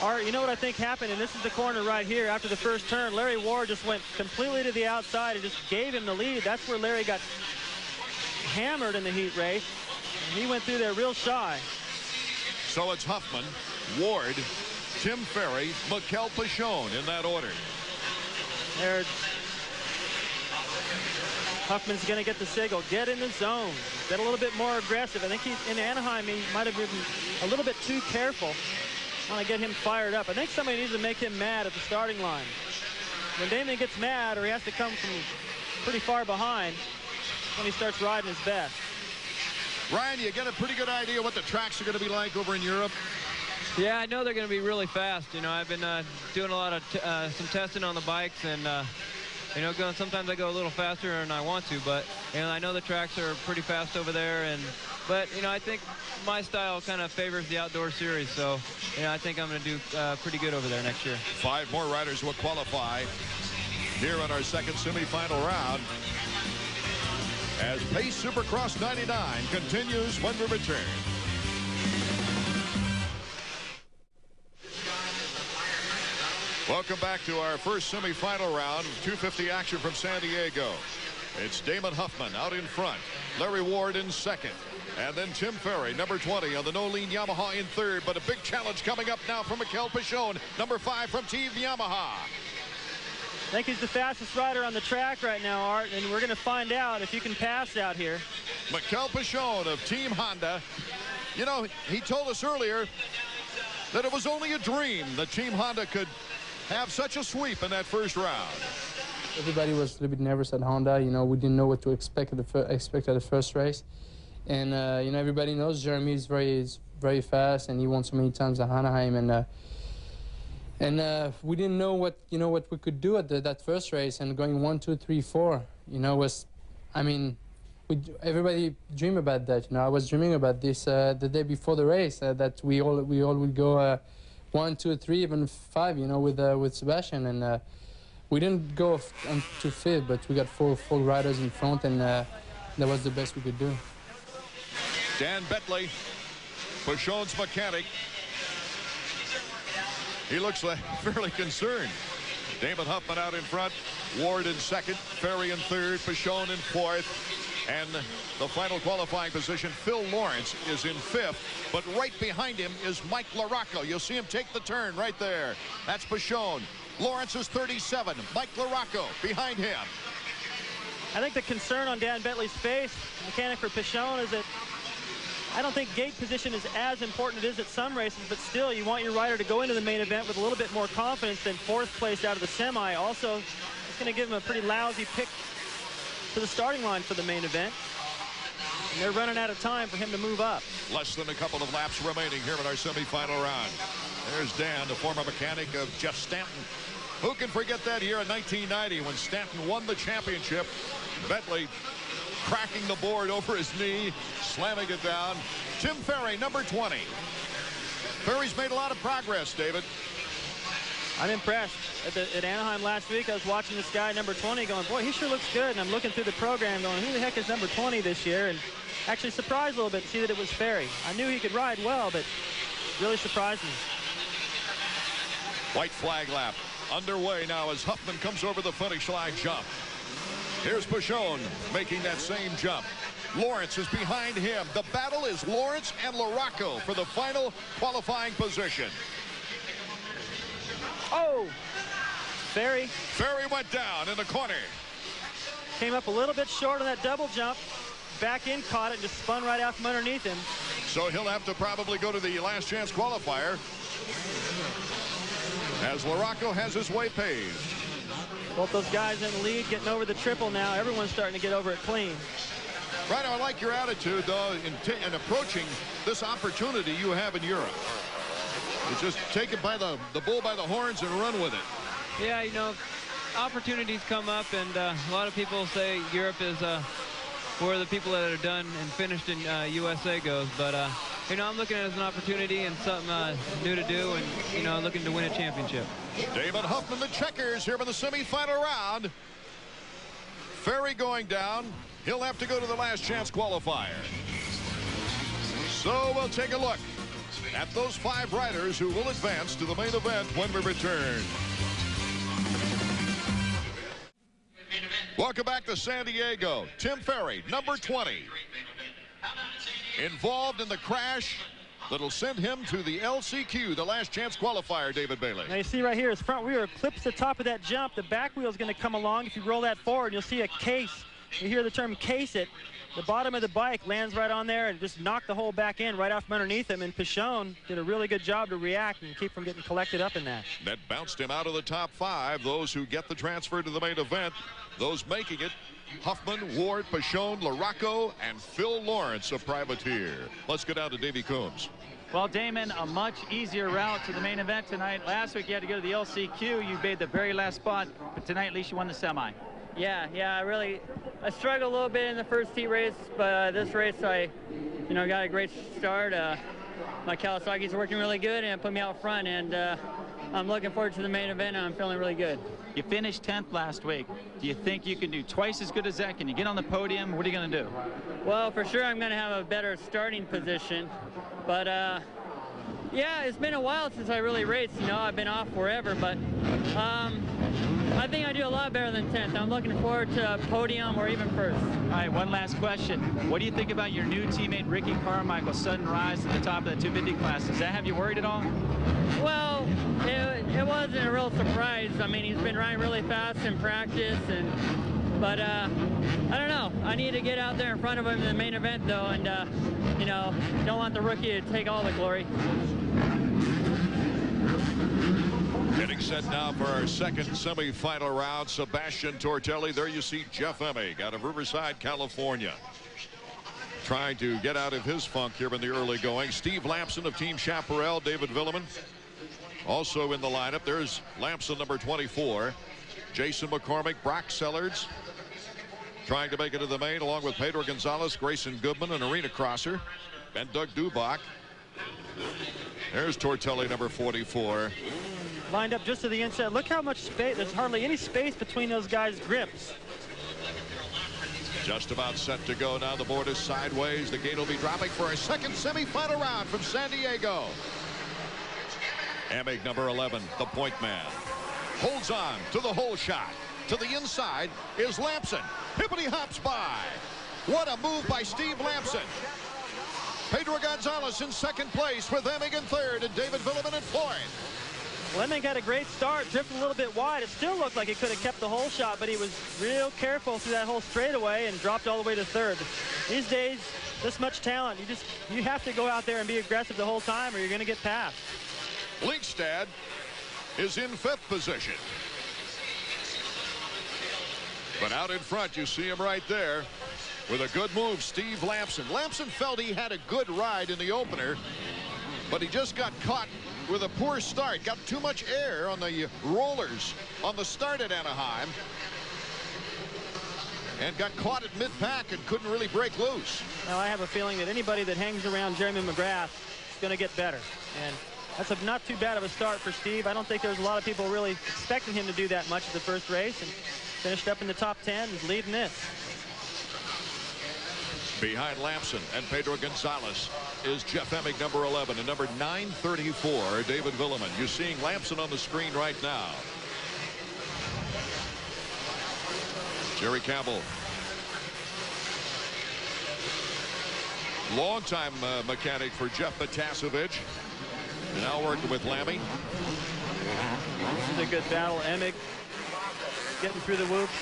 Art, you know what I think happened, and this is the corner right here after the first turn. Larry Ward just went completely to the outside and just gave him the lead. That's where Larry got hammered in the heat race. And he went through there real shy. So it's Huffman, Ward, Tim Ferry, Mikel Pichon in that order. There, Huffman's going to get the signal. Get in the zone. Get a little bit more aggressive. I think he's in Anaheim. He might have been a little bit too careful. I want to get him fired up. I think somebody needs to make him mad at the starting line. When Damon gets mad, or he has to come from pretty far behind, when he starts riding his best. Ryan, you get a pretty good idea what the tracks are going to be like over in Europe? Yeah, I know they're going to be really fast. You know, I've been doing a lot of some testing on the bikes, and you know, sometimes I go a little faster than I want to, but you know, I know the tracks are pretty fast over there, but you know, I think my style kind of favors the outdoor series, so you know, I think I'm going to do pretty good over there next year. 5 more riders will qualify here in our second semifinal round as Pace Supercross 99 continues when we return. Welcome back to our first semifinal round of 250 action from San Diego. It's Damon Huffman out in front, Larry Ward in second, and then Tim Ferry, number 20 on the no-lean Yamaha in third, but a big challenge coming up now from Mikel Pichon, number 5 from Team Yamaha. I think he's the fastest rider on the track right now, Art, and we're going to find out if you can pass out here. Mikel Pichon of Team Honda You know, he told us earlier that it was only a dream that Team Honda could have such a sweep in that first round. Everybody was a little bit nervous at Honda. You know, we didn't know what to expect at the first race. And, you know, everybody knows Jeremy is very fast, and he won so many times at Anaheim. And we didn't know what we could do at that first race. And going 1, 2, 3, 4, you know, was, I mean, everybody dream about that. You know, I was dreaming about this the day before the race, that we all would go 1, 2, 3, even 5. You know, with Sebastian, and we didn't go to 5th, but we got four riders in front, and that was the best we could do. Dan Bentley, Peugeot's mechanic. He looks like fairly concerned. Damon Huffman out in front, Ward in second, Ferry in third, Peugeot in fourth, and the final qualifying position, Phil Lawrence, is in 5th, but right behind him is Mike LaRocco. You'll see him take the turn right there. That's Peugeot. Lawrence is 37. Mike LaRocco behind him. I think the concern on Dan Bentley's face, mechanic for Peugeot, is that I don't think gate position is as important as it is at some races, but still you want your rider to go into the main event with a little bit more confidence than 4th place out of the semi. Also, it's going to give him a pretty lousy pick to the starting line for the main event. And they're running out of time for him to move up. Less than a couple of laps remaining here in our semifinal round. There's Dan, the former mechanic of Jeff Stanton. Who can forget that year in 1990 when Stanton won the championship? Bentley cracking the board over his knee, slamming it down. Tim Ferry, number 20. Ferry's made a lot of progress, David. I'm impressed. At Anaheim last week, I was watching this guy, number 20, going, boy, he sure looks good. And I'm looking through the program going, who the heck is number 20 this year? And actually surprised a little bit to see that it was Ferry. I knew he could ride well, but really surprised me. White flag lap underway now as Huffman comes over the finish line jump. Here's Peugeot making that same jump. Lawrence is behind him. The battle is Lawrence and LaRocco for the final qualifying position. Oh! Ferry went down in the corner. Came up a little bit short on that double jump. Back in, caught it, and just spun right out from underneath him. So he'll have to probably go to the last chance qualifier, as LaRocco has his way paved. Both those guys in the lead getting over the triple now. Everyone's starting to get over it clean. Right, I like your attitude, though, in approaching this opportunity you have in Europe. You just take it by the bull by the horns and run with it. Yeah, you know, opportunities come up, and a lot of people say Europe is where the people that are done and finished in USA goes. But, you know, I'm looking at it as an opportunity and something new to do, and, you know, looking to win a championship. Damon Huffman, the checkers, here in the semifinal round. Ferry going down. He'll have to go to the last chance qualifier. So we'll take a look at those 5 riders who will advance to the main event when we return. Welcome back to San Diego. Tim Ferry, number 20. Involved in the crash that'll send him to the LCQ, the last chance qualifier, David Bailey. Now you see right here, his front wheel clips the top of that jump. The back wheel is going to come along. If you roll that forward, you'll see a case. You hear the term case it. The bottom of the bike lands right on there and just knocked the whole back end right off from underneath him. And Peugeot did a really good job to react and keep from getting collected up in that. That bounced him out of the top 5. Those who get the transfer to the main event, those making it, Huffman, Ward, Peugeot, LaRocco, and Phil Lawrence, a privateer. Let's go down to Davey Coombs. Well, Damon, a much easier route to the main event tonight. Last week you had to go to the LCQ. You made the very last spot, but tonight at least you won the semi. Yeah, I struggled a little bit in the first heat race, but this race I, got a great start. My Kawasaki's working really good and it put me out front, and I'm looking forward to the main event, and I'm feeling really good. You finished 10th last week. Do you think you can do twice as good as that? Can you get on the podium? What are you going to do? Well, for sure I'm going to have a better starting position, but yeah, it's been a while since I really raced. I've been off forever, but I think I do a lot better than 10th. I'm looking forward to a podium or even first. All right, one last question. What do you think about your new teammate, Ricky Carmichael's sudden rise to the top of the 250 class? Does that have you worried at all? Well, it wasn't a real surprise. I mean, he's been riding really fast in practice, but I don't know. I need to get out there in front of him in the main event, though, and you know, don't want the rookie to take all the glory. Getting set now for our second semifinal round. Sebastian Tortelli. There you see Jeff Emig out of Riverside, California, trying to get out of his funk here in the early going. Steve Lampson of Team Chaparral. David Villeman also in the lineup. There's Lampson, number 24. Jason McCormick, Brock Sellards trying to make it to the main, along with Pedro Gonzalez, Grayson Goodman, an arena crosser, and Doug Dubach. There's Tortelli, number 44. Lined up just to the inside. Look how much space. There's hardly any space between those guys' grips. Just about set to go now. The board is sideways. The gate will be dropping for our second semifinal round from San Diego. Emig, number 11, the point man, holds on to the hole shot. To the inside is Lampson. Hippity hops by. What a move by Steve Lampson. Pedro Gonzalez in second place with Emig in third and David Villeman in fourth. Emig got a great start, drifted a little bit wide. It still looked like he could have kept the hole shot, but he was real careful through that whole straightaway and dropped all the way to third. These days, this much talent, you have to go out there and be aggressive the whole time or you're going to get passed. Linkstad is in fifth position. But out in front, you see him right there with a good move, Steve Lampson. Lampson felt he had a good ride in the opener, but he just got caught with a poor start. Got too much air on the rollers on the start at Anaheim and got caught at mid-pack and couldn't really break loose. Now, I have a feeling that anybody that hangs around Jeremy McGrath is going to get better. And that's not too bad of a start for Steve. I don't think there's a lot of people really expecting him to do that much at the first race, and finished up in the top 10 and leading this. Behind Lampson and Pedro Gonzalez is Jeff Emig, number 11, and number 934, David Villeman. You're seeing Lampson on the screen right now. Jerry Campbell, longtime mechanic for Jeff Matasevich, now working with Lammy. This is a good battle. Emig getting through the whoops,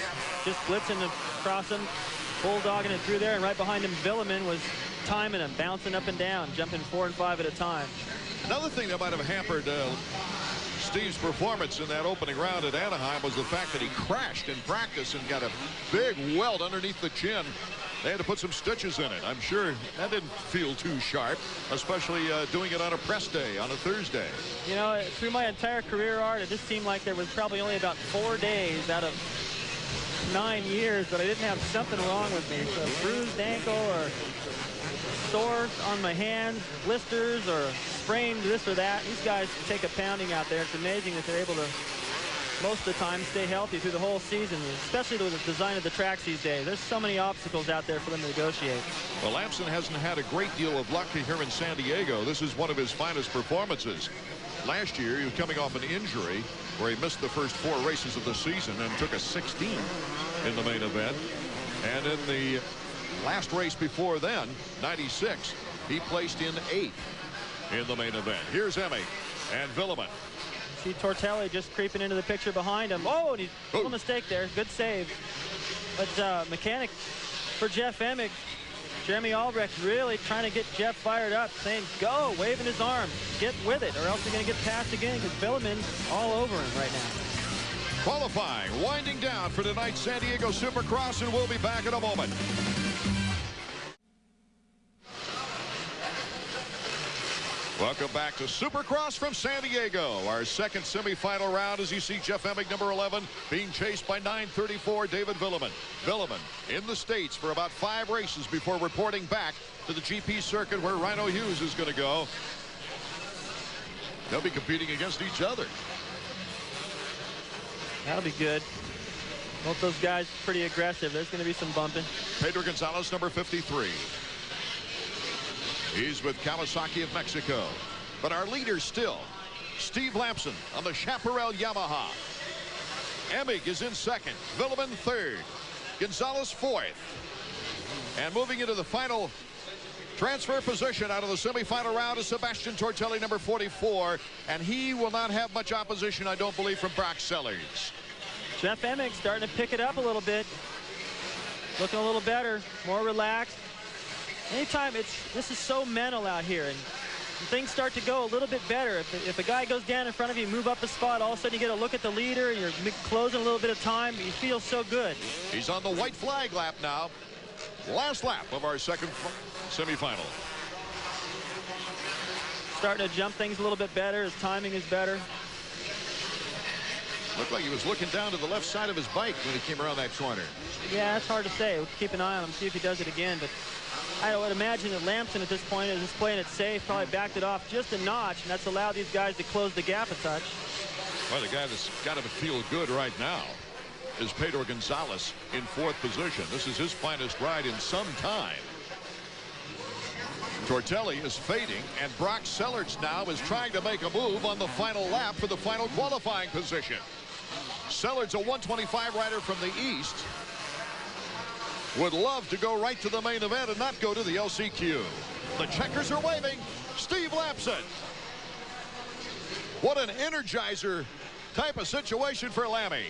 just blitzing across him, bulldogging it through there, and right behind him, Villeman was timing him, bouncing up and down, jumping 4 and 5 at a time. Another thing that might have hampered Steve's performance in that opening round at Anaheim was the fact that he crashed in practice and got a big welt underneath the chin. They had to put some stitches in it. I'm sure that didn't feel too sharp, especially doing it on a press day on a Thursday. You know, through my entire career, Art, it just seemed like there was probably only about 4 days out of 9 years that I didn't have something wrong with me. So a bruised ankle or sore on my hand, blisters or sprained this or that. These guys take a pounding out there. It's amazing that they're able to, most of the time, stay healthy through the whole season, especially with the design of the tracks these days. There's so many obstacles out there for them to negotiate. Well, Lampson hasn't had a great deal of luck here in San Diego. This is one of his finest performances. Last year, he was coming off an injury where he missed the first 4 races of the season and took a 16 in the main event. And in the last race before then, 96, he placed in 8th in the main event. Here's Emig and Villeman. See Tortelli just creeping into the picture behind him. Oh, and he's a little mistake there. Good save. But mechanic for Jeff Emig, Jeremy Albrecht, really trying to get Jeff fired up, saying, go, waving his arm. Get with it, or else you're going to get passed again, because Villeman's all over him right now. Qualifying, winding down for tonight's San Diego Supercross, and we'll be back in a moment. Welcome back to Supercross from San Diego. Our second semifinal round, as you see Jeff Emig, number 11, being chased by 934 David Villeman. Villeman in the States for about 5 races before reporting back to the GP circuit where Rhino Hughes is going to go. They'll be competing against each other. That'll be good. Both those guys pretty aggressive. There's going to be some bumping. Pedro Gonzalez, number 53. He's with Kawasaki of Mexico. But our leader still, Steve Lampson on the Chaparral Yamaha. Emig is in second. Villeman third. Gonzalez fourth. And moving into the final transfer position out of the semifinal round is Sebastian Tortelli, number 44. And he will not have much opposition, I don't believe, from Brock Sellards. Jeff Emig starting to pick it up a little bit. Looking a little better, more relaxed. anytime this is so mental out here, and things start to go a little bit better. If a guy goes down in front of you, move up a spot, all of a sudden you get a look at the leader, and you're closing a little bit of time, you feel so good. He's on the white flag lap now. Last lap of our second semifinal. Starting to jump things a little bit better. His timing is better. Looked like he was looking down to the left side of his bike when he came around that corner. Yeah, that's hard to say. We'll keep an eye on him, see if he does it again. But I would imagine that Lamson at this point is just playing it safe, probably backed it off just a notch, and that's allowed these guys to close the gap a touch. Well, the guy that's got to feel good right now is Pedro Gonzalez in 4th position. This is his finest ride in some time. Tortelli is fading, and Brock Sellards now is trying to make a move on the final lap for the final qualifying position. Sellards, a 125 rider from the East, would love to go right to the main event and not go to the LCQ. The checkers are waving. Steve Lamson. What an energizer type of situation for Lammy.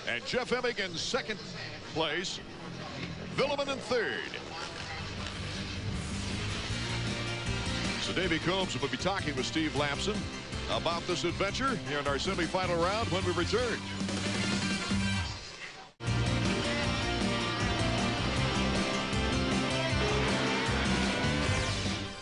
And Jeff Emig in 2nd place. Villeman in 3rd. So Davey Combs will be talking with Steve Lamson about this adventure here in our semifinal round when we return.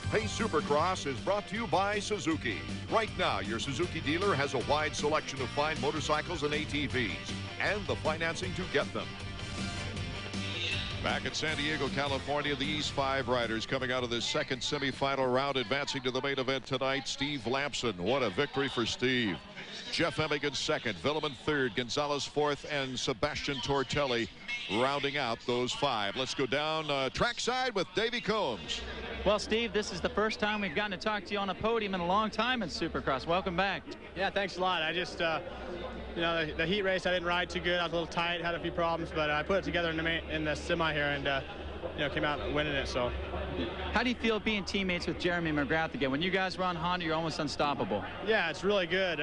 Hey Supercross is brought to you by Suzuki. Right now, your Suzuki dealer has a wide selection of fine motorcycles and ATVs and the financing to get them. Back at San Diego, California, the East 5 riders coming out of this second semifinal round, advancing to the main event tonight. Steve Lamson, what a victory for Steve. Jeff Emig in 2nd, Villeman 3rd, Gonzalez 4th, and Sebastian Tortelli rounding out those 5. Let's go down trackside with Davey Combs. Well, Steve, this is the first time we've gotten to talk to you on a podium in a long time in Supercross. Welcome back. Yeah, thanks a lot. I just, you know, the heat race, I didn't ride too good. I was a little tight, had a few problems, but I put it together in the semi here and, you know, came out winning it. So, how do you feel being teammates with Jeremy McGrath again? When you guys were on Honda, you're almost unstoppable. Yeah, it's really good.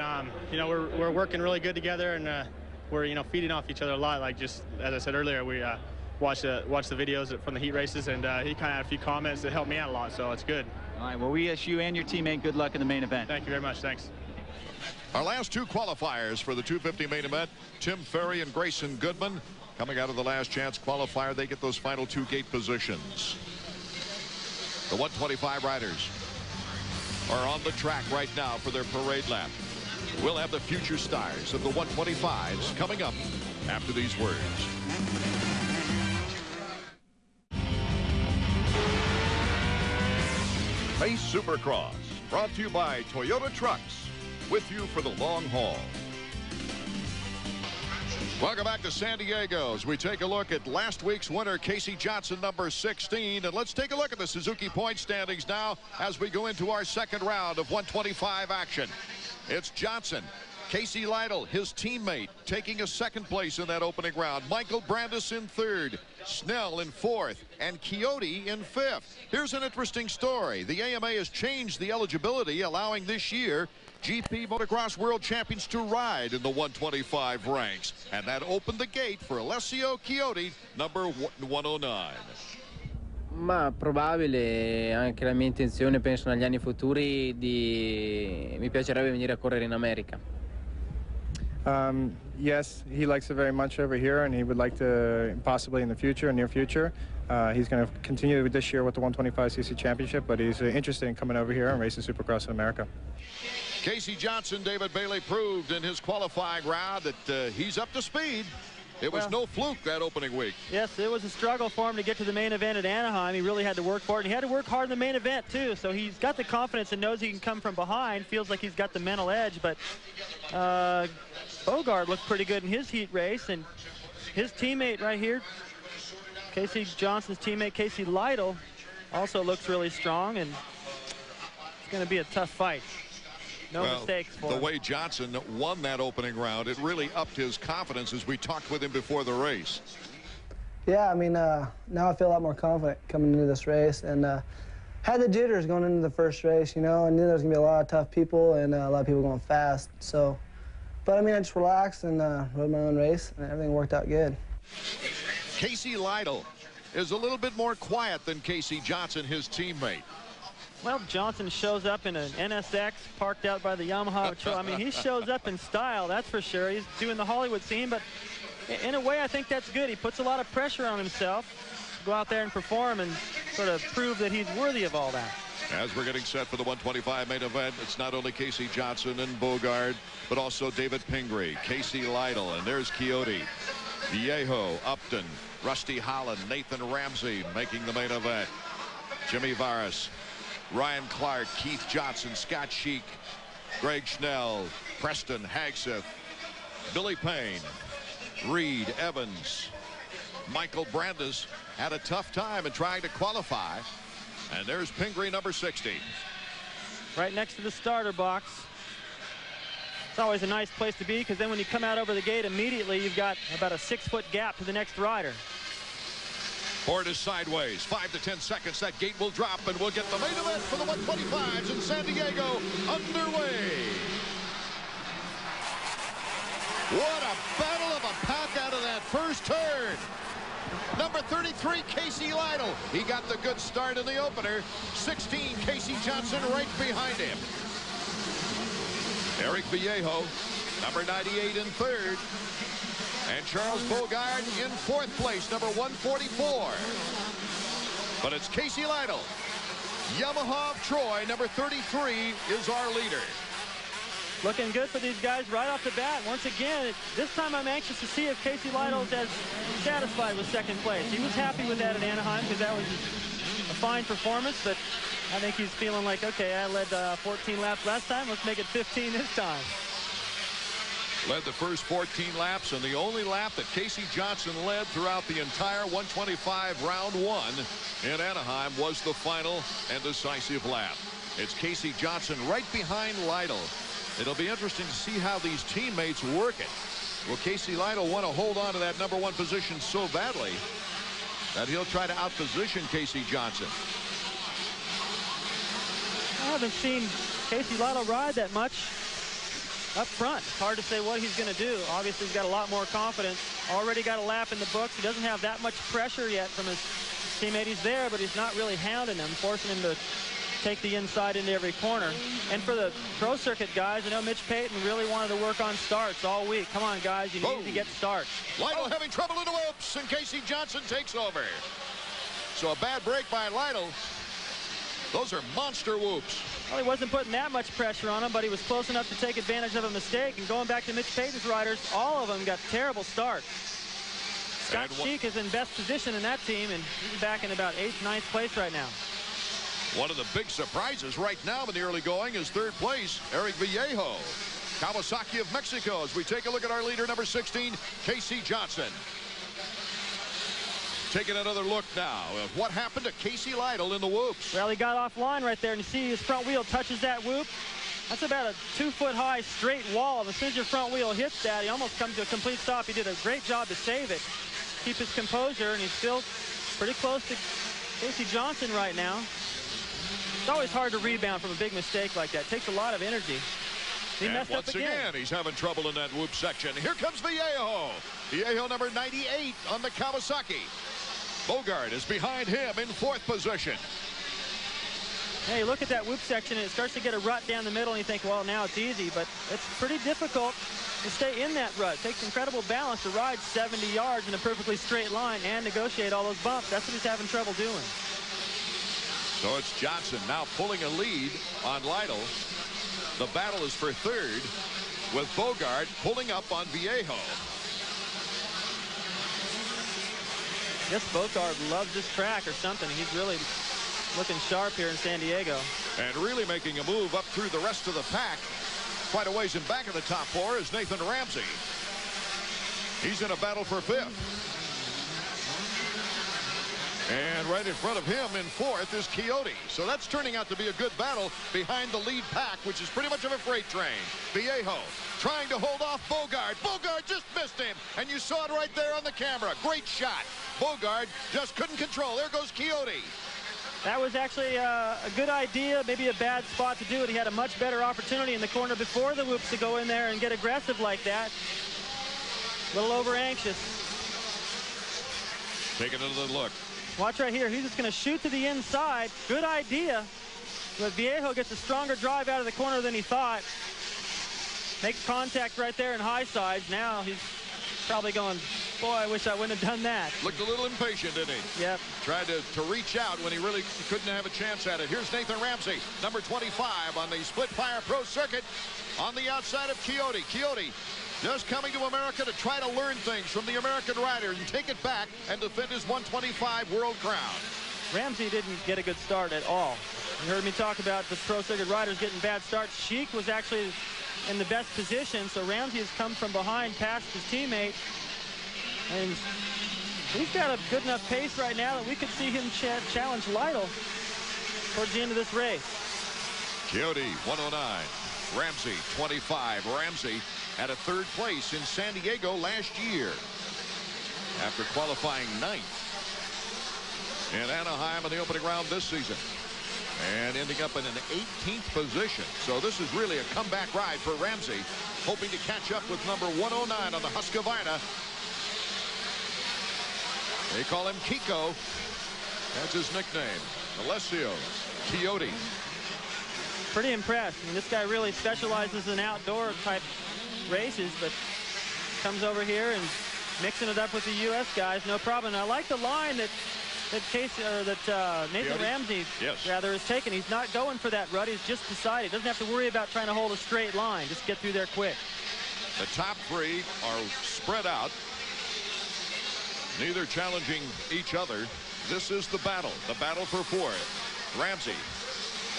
You know, we're working really good together, and we're, you know, feeding off each other a lot. Like just as I said earlier, we watch the videos from the heat races, and he kind of had a few comments that helped me out a lot. So it's good. All right. Well, we wish you and your teammate good luck in the main event. Thank you very much. Thanks. Our last 2 qualifiers for the 250 main event, Tim Ferry and Grayson Goodman. Coming out of the last chance qualifier, they get those final 2 gate positions. The 125 riders are on the track right now for their parade lap. We'll have the future stars of the 125s coming up after these words. Pace Supercross, brought to you by Toyota Trucks, with you for the long haul. Welcome back to San Diego as we take a look at last week's winner, Casey Johnson, number 16. And let's take a look at the Suzuki point standings now as we go into our second round of 125 action. It's Johnson, Casey Lytle, his teammate, taking a 2nd place in that opening round. Michael Brandis in 3rd, Snell in 4th, and Quixote in 5th. Here's an interesting story. The AMA has changed the eligibility, allowing this year GP Motocross World Champions to ride in the 125 ranks, and that opened the gate for Alessio Quixote, number 109. Ma probabile, anche la mia intenzione, penso negli anni futuri, mi piacerebbe venire a correre in America. Yes, he likes it very much over here, and he would like to possibly in the future, near future. He's going to continue this year with the 125cc championship, but he's interested in coming over here and racing Supercross in America. Casey Johnson, David Bailey proved in his qualifying round that he's up to speed. It was no fluke that opening week. Yes, it was a struggle for him to get to the main event at Anaheim. He really had to work for it, and he had to work hard in the main event too. So he's got the confidence and knows he can come from behind. Feels like he's got the mental edge, but Bogart looked pretty good in his heat race, and his teammate right here, Casey Johnson's teammate Casey Lytle, also looks really strong, and it's going to be a tough fight. No mistakes for him. The way Johnson won that opening round, it really upped his confidence as we talked with him before the race. Yeah, I mean, now I feel a lot more confident coming into this race, and had the jitters going into the first race, you know. I knew there was going to be a lot of tough people and a lot of people going fast. So, but I mean, I just relaxed and rode my own race, and everything worked out good. Casey Lytle is a little bit more quiet than Casey Johnson, his teammate. Well, Johnson shows up in an NSX parked out by the Yamaha. I mean, he shows up in style, that's for sure. He's doing the Hollywood scene, but in a way, I think that's good. He puts a lot of pressure on himself to go out there and perform and sort of prove that he's worthy of all that. As we're getting set for the 125 main event, it's not only Casey Johnson and Bogard, but also David Pingree, Casey Lytle, and there's Quixote, Viejo, Upton, Rusty Holland, Nathan Ramsey making the main event. Jimmy Varas, Ryan Clark, Keith Johnson, Scott Sheik, Greg Schnell, Preston Hagseth, Billy Payne, Reed Evans, Michael Brandes had a tough time in trying to qualify. And there's Pingree, number 60. Right next to the starter box. It's always a nice place to be, because then when you come out over the gate immediately, you've got about a 6-foot gap to the next rider. Board is sideways. 5 to 10 seconds. That gate will drop, and we'll get the main event for the 125s in San Diego underway. What a battle of a pack out of that first turn. Number 33, Casey Lytle. He got the good start in the opener. 16, Casey Johnson right behind him. Eric Viejo, number 98 in third. And Charles Bogard in fourth place, number 144. But it's Casey Lytle. Yamaha of Troy, number 33, is our leader. Looking good for these guys right off the bat. Once again, this time I'm anxious to see if Casey Lytle is as satisfied with second place. He was happy with that at Anaheim because that was a fine performance, but I think he's feeling like, okay, I led 14 laps last time. Let's make it 15 this time. Led the first 14 laps, and the only lap that Casey Johnson led throughout the entire 125 round one in Anaheim was the final and decisive lap. It's Casey Johnson right behind Lytle. It'll be interesting to see how these teammates work it. Will Casey Lytle want to hold on to that number one position so badly that he'll try to outposition Casey Johnson? I haven't seen Casey Lytle ride that much up front. It's hard to say what he's going to do. Obviously, he's got a lot more confidence. Already got a lap in the books. He doesn't have that much pressure yet from his teammate. He's there, but he's not really hounding him, forcing him to take the inside into every corner. And for the pro circuit guys, I know Mitch Payton really wanted to work on starts all week. Come on, guys, you need to get starts. Lytle having trouble in the whoops, and Casey Johnson takes over. So a bad break by Lytle. Those are monster whoops. Well, he wasn't putting that much pressure on him, but he was close enough to take advantage of a mistake. And going back to Mitch Payton's riders, all of them got terrible starts. Scott Sheik is in best position in that team, and he's back in about 8th, 9th place right now. One of the big surprises right now in the early going is third place, Eric Viejo. Kawasaki of Mexico, as we take a look at our leader, number 16, Casey Johnson. Taking another look now at what happened to Casey Lytle in the whoops. Well, he got offline right there, and you see his front wheel touches that whoop. That's about a 2-foot high straight wall. As soon as your front wheel hits that, he almost comes to a complete stop. He did a great job to save it, keep his composure, and he's still pretty close to Casey Johnson right now. It's always hard to rebound from a big mistake like that. It takes a lot of energy. He messed up again. Once again, he's having trouble in that whoop section. Here comes Viejo. Viejo, number 98 on the Kawasaki. Bogard is behind him in fourth position. Hey, look at that whoop section, and it starts to get a rut down the middle, and you think, well, now it's easy, but it's pretty difficult to stay in that rut. It takes incredible balance to ride 70 yards in a perfectly straight line and negotiate all those bumps. That's what he's having trouble doing. So it's Johnson now pulling a lead on Lytle. The battle is for third, with Bogard pulling up on Viejo. I guess Bogard loves this track or something. He's really looking sharp here in San Diego. And really making a move up through the rest of the pack. Quite a ways in back of the top four is Nathan Ramsey. He's in a battle for fifth. And right in front of him in fourth is Quixote. So that's turning out to be a good battle behind the lead pack, which is pretty much of a freight train. Viejo trying to hold off Bogard. Bogard just missed him, and you saw it right there on the camera. Great shot. Bogard just couldn't control. There goes Quixote. That was actually a good idea, maybe a bad spot to do it. He had a much better opportunity in the corner before the whoops to go in there and get aggressive like that. A little over anxious. Taking another look. Watch right here. He's just going to shoot to the inside. Good idea. But Viejo gets a stronger drive out of the corner than he thought. Makes contact right there in high sides. Now he's probably going, boy, I wish I wouldn't have done that. Looked a little impatient, didn't he? Yep. Tried to reach out when he really couldn't have a chance at it. Here's Nathan Ramsey, number 25 on the Split Fire Pro Circuit on the outside of Coyote. Coyote just coming to America to try to learn things from the American rider and take it back and defend his 125 world crown. Ramsey didn't get a good start at all. You heard me talk about the Pro Circuit riders getting bad starts. Sheik was actually in the best position, so Ramsey has come from behind past his teammate. And he's got a good enough pace right now that we could see him challenge Lytle towards the end of this race. Coyote, 109. Ramsey, 25. Ramsey at a third place in San Diego last year after qualifying 9th in Anaheim in the opening round this season and ending up in an 18th position. So this is really a comeback ride for Ramsey, hoping to catch up with number 109 on the Husqvarna. They call him Kiko. That's his nickname. Alessio Coyote. Pretty impressed. I mean, this guy really specializes in outdoor type races, but comes over here and mixing it up with the U.S. guys, no problem. And I like the line that Nathan Coyote? Ramsey Yes. rather is taking. He's not going for that rut. He's just decided. Doesn't have to worry about trying to hold a straight line. Just get through there quick. The top three are spread out, neither challenging each other. This is the battle for fourth. Ramsey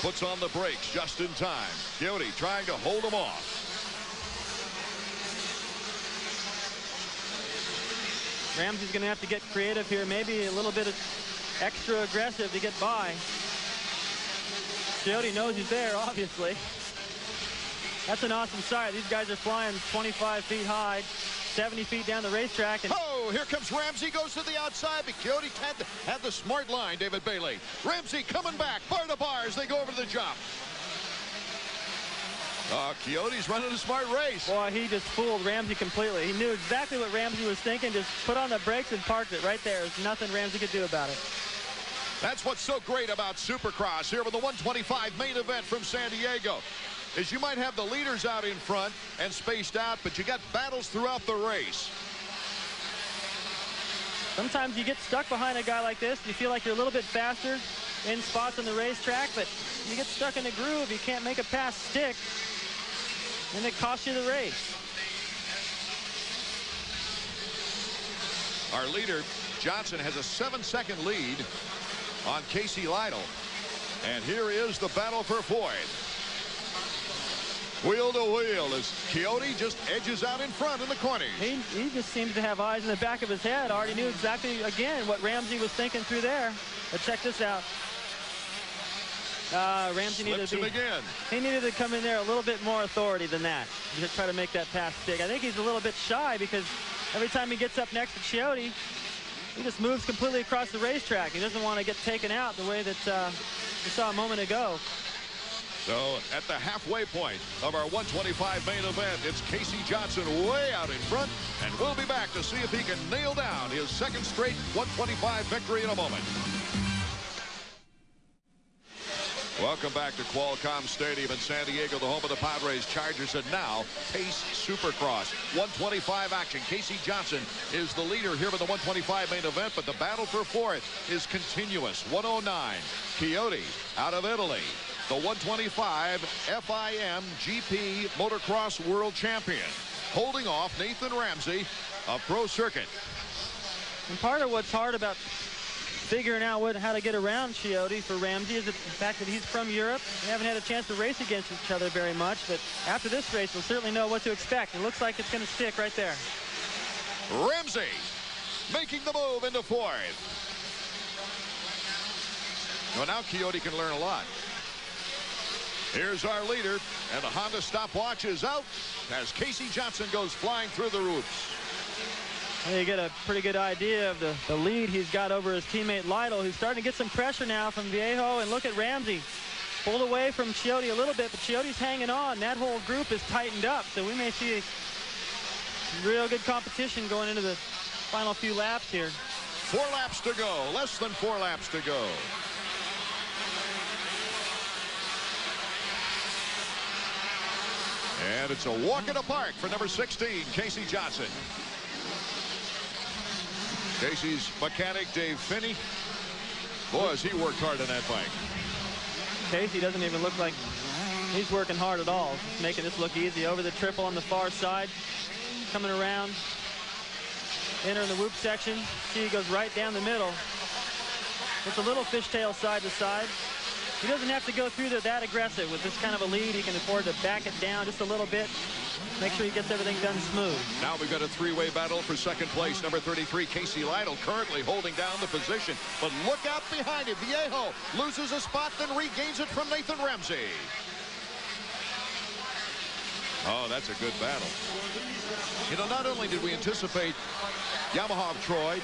puts on the brakes just in time. Coyote trying to hold him off. Ramsey's going to have to get creative here, maybe a little bit extra aggressive to get by. Coyote knows he's there, obviously. That's an awesome sight. These guys are flying 25 feet high, 70 feet down the racetrack. And oh, here comes Ramsey, goes to the outside, but Coyote had the smart line, David Bailey. Ramsey coming back, bar to bar as they go over to the jump. Coyote's running a smart race. Boy, he just fooled Ramsey completely. He knew exactly what Ramsey was thinking, just put on the brakes and parked it right there. There's nothing Ramsey could do about it. That's what's so great about Supercross here with the 125 main event from San Diego. Is you might have the leaders out in front and spaced out, but you got battles throughout the race. Sometimes you get stuck behind a guy like this. You feel like you're a little bit faster in spots on the racetrack, but you get stuck in a groove. You can't make a pass stick, and it costs you the race. Our leader, Johnson, has a 7-second lead on Casey Lytle. And here is the battle for fourth. Wheel to wheel as Coyote just edges out in front in the corners. He just seems to have eyes in the back of his head. Already knew exactly, again, what Ramsey was thinking through there. But check this out. Ramsey needed to he needed to come in there a little bit more authority than that to try to make that pass stick. I think he's a little bit shy because every time he gets up next to Coyote, he just moves completely across the racetrack. He doesn't want to get taken out the way that we saw a moment ago. So at the halfway point of our 125 main event, it's Casey Johnson way out in front, and we'll be back to see if he can nail down his second straight 125 victory in a moment. Welcome back to Qualcomm Stadium in San Diego, the home of the Padres, Chargers, and now Pace Supercross. 125 action. Casey Johnson is the leader here with the 125 main event, but the battle for fourth is continuous. 109. Coyote out of Italy, the 125 FIM GP Motocross World Champion, holding off Nathan Ramsey of Pro Circuit. And part of what's hard about figuring out how to get around Coyote for Ramsey is the fact that he's from Europe. They haven't had a chance to race against each other very much, but after this race, we'll certainly know what to expect. It looks like it's going to stick right there. Ramsey making the move into fourth. Well, now Coyote can learn a lot. Here's our leader, and the Honda stopwatch is out as Casey Johnson goes flying through the roofs. And you get a pretty good idea of the lead he's got over his teammate Lytle, who's starting to get some pressure now from Viejo. And look at Ramsey. Pulled away from Coyote a little bit, but Coyote's hanging on. That whole group is tightened up, so we may see real good competition going into the final few laps here. 4 laps to go. Less than 4 laps to go. And it's a walk in the park for number 16, Casey Johnson. Casey's mechanic, Dave Finney. Boy, has he worked hard on that bike. Casey doesn't even look like he's working hard at all. Just making this look easy. Over the triple on the far side. Coming around. Entering the whoop section. See, he goes right down the middle. It's a little fishtail side to side. He doesn't have to go through there that aggressive. With this kind of a lead, he can afford to back it down just a little bit. Make sure he gets everything done smooth. Now we've got a 3-way battle for second place. Number 33, Casey Lytle, currently holding down the position. But look out behind him. Viejo loses a spot, then regains it from Nathan Ramsey. Oh, that's a good battle. You know, not only did we anticipate Yamaha of Troy,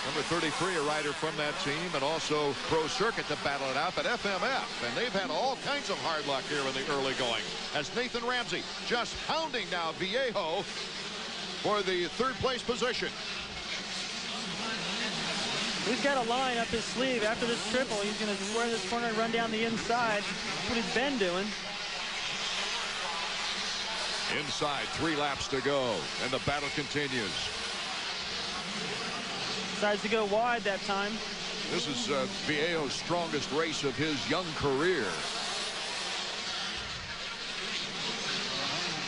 number 33, a rider from that team, and also Pro Circuit to battle it out, but FMF, and they've had all kinds of hard luck here in the early going, as Nathan Ramsey just pounding now Viejo for the 3rd place position. He's got a line up his sleeve. After this triple, he's going to square this corner and run down the inside. That's what he's been doing. Inside, 3 laps to go, and the battle continues. Decides to go wide that time. This is Viejo's strongest race of his young career.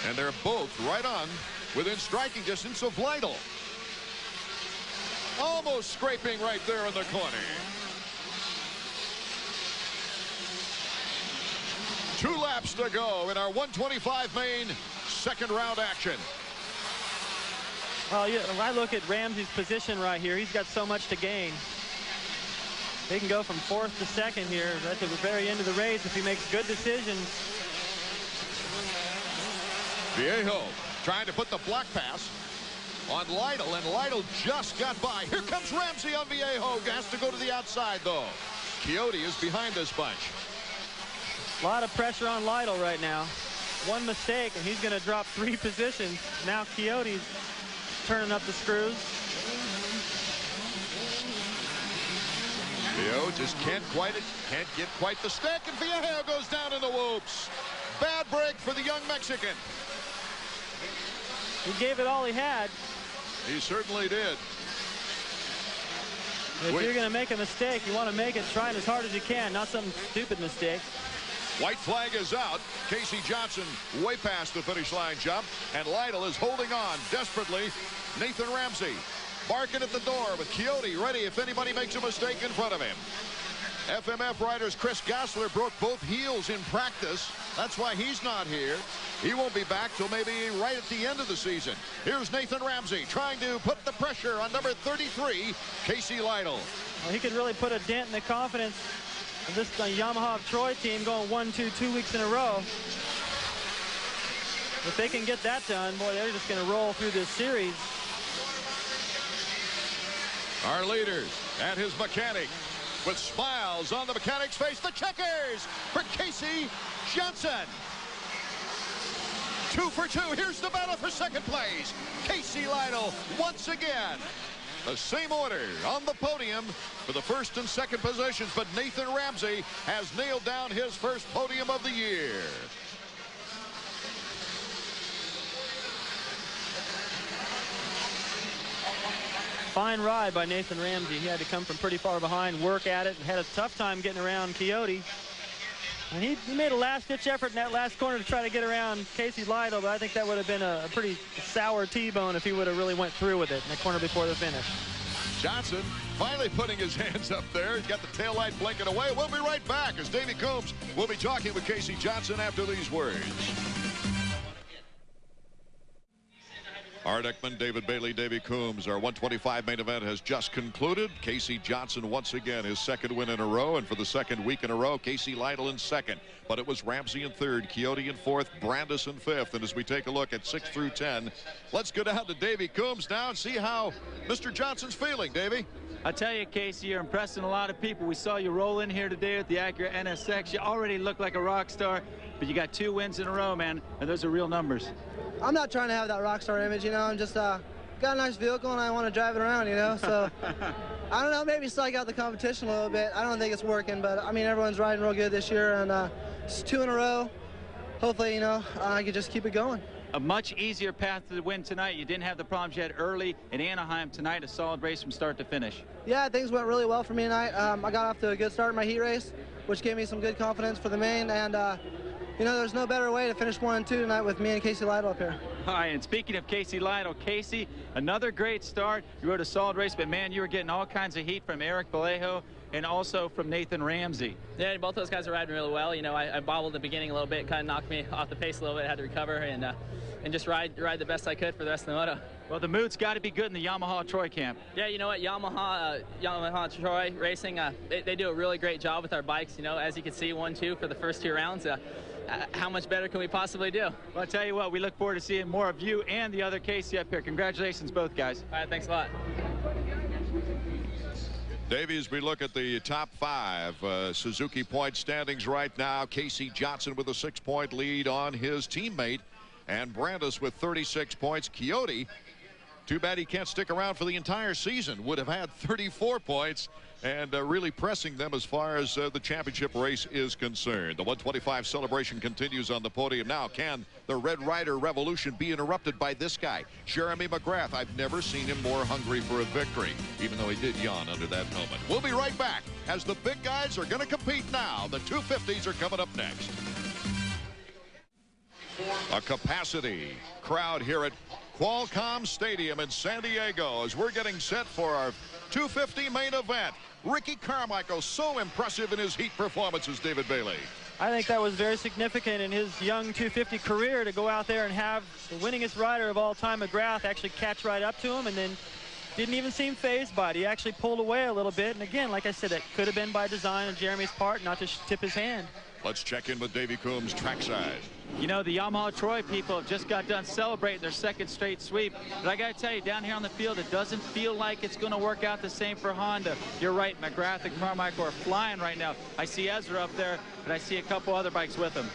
And they're both right on within striking distance of Lytle. Almost scraping right there in the corner. 2 laps to go in our 125 main second round action. Well, yeah, when I look at Ramsey's position right here, he's got so much to gain. They can go from 4th to 2nd here at the very end of the race if he makes good decisions. Viejo trying to put the block pass on Lytle, and Lytle just got by. Here comes Ramsey on Viejo. Has to go to the outside, though. Coyote is behind this bunch. A lot of pressure on Lytle right now. One mistake, and he's going to drop 3 positions. Now Coyote's turning up the screws. Viejo just can't get quite the stick, and Viejo goes down in the whoops. Bad break for the young Mexican. He gave it all he had. He certainly did. If you're going to make a mistake, you want to make it trying as hard as you can, not some stupid mistake. White flag is out. Casey Johnson way past the finish line jump, and Lytle is holding on desperately. Nathan Ramsey barking at the door with Coyote ready if anybody makes a mistake in front of him. FMF riders Chris Gassler broke both heels in practice. That's why he's not here. He won't be back till maybe right at the end of the season. Here's Nathan Ramsey trying to put the pressure on number 33, Casey Lytle. Well, he could really put a dent in the confidence of this Yamaha of Troy team going 1-2 weeks in a row. If they can get that done, boy, they're just going to roll through this series. Our leaders and his mechanic with smiles on the mechanic's face. The checkers for Casey Johnson. 2 for 2. Here's the battle for second place. Casey Lytle once again. The same order on the podium for the 1st and 2nd positions, but Nathan Ramsey has nailed down his first podium of the year. Fine ride by Nathan Ramsey. He had to come from pretty far behind, work at it, and had a tough time getting around Coyote. And he made a last-ditch effort in that last corner to try to get around Casey Lytle, but I think that would have been a pretty sour T-bone if he would have really went through with it in the corner before the finish. Johnson finally putting his hands up there. He's got the taillight blinking away. We'll be right back as Davey Coombs will be talking with Casey Johnson after these words. Art Ekman, David Bailey, Davey Coombs. Our 125 main event has just concluded. Casey Johnson once again his 2nd win in a row, and for the 2nd week in a row, Casey Lytle in 2nd. But it was Ramsey in 3rd, Coyote in 4th, Brandis in 5th. And as we take a look at 6 through 10, let's go down to Davey Coombs now and see how Mr. Johnson's feeling. Davey? I tell you, Casey, you're impressing a lot of people. We saw you roll in here today with the Acura NSX. You already look like a rock star, but you got 2 wins in a row, man, and those are real numbers. I'm not trying to have that rock star image, you know. I'm just got a nice vehicle and I want to drive it around, you know. So I don't know, maybe psych out the competition a little bit. I don't think it's working, but I mean, everyone's riding real good this year, and it's 2 in a row. Hopefully, you know, I can just keep it going. A much easier path to the win tonight. You didn't have the problems you had early in Anaheim tonight. A solid race from start to finish. Yeah, things went really well for me tonight. I got off to a good start in my heat race, which gave me some good confidence for the main, and you know, there's no better way to finish 1 and 2 tonight with me and Casey Lytle up here. Hi, and speaking of Casey Lytle, Casey, another great start. You rode a solid race, but man, you were getting all kinds of heat from Eric Vallejo and also from Nathan Ramsey. Yeah, both those guys are riding really well. You know, I bobbled at the beginning a little bit, kind of knocked me off the pace a little bit. I had to recover and just ride the best I could for the rest of the moto. Well, the mood's got to be good in the Yamaha Troy camp. Yeah, you know what, Yamaha Troy Racing, they do a really great job with our bikes. You know, as you can see, 1-2 for the first 2 rounds. How much better can we possibly do? Well, I'll tell you what, we look forward to seeing more of you and the other Casey up here. Congratulations, both guys. All right, thanks a lot. Davies, we look at the top 5 Suzuki point standings right now. Casey Johnson with a 6-point lead on his teammate, and Brandis with 36 points. Coyote, too bad he can't stick around for the entire season, would have had 34 points, and really pressing them as far as the championship race is concerned. The 125 celebration continues on the podium now. Can the Red Rider revolution be interrupted by this guy, Jeremy McGrath? I've never seen him more hungry for a victory, even though he did yawn under that helmet. We'll be right back as the big guys are going to compete now. The 250s are coming up next. A capacity crowd here at Qualcomm Stadium in San Diego as we're getting set for our 250 main event. Ricky Carmichael, so impressive in his heat performances, David Bailey. I think that was very significant in his young 250 career to go out there and have the winningest rider of all time, McGrath, actually catch right up to him and then didn't even seem fazed by it. He actually pulled away a little bit. And again, like I said, that could have been by design on Jeremy's part not to tip his hand. Let's check in with Davey Coombs trackside. You know, the Yamaha Troy people have just got done celebrating their 2nd straight sweep. But I got to tell you, down here on the field, it doesn't feel like it's going to work out the same for Honda. You're right, McGrath and Carmichael are flying right now. I see Ezra up there, but I see a couple other bikes with him.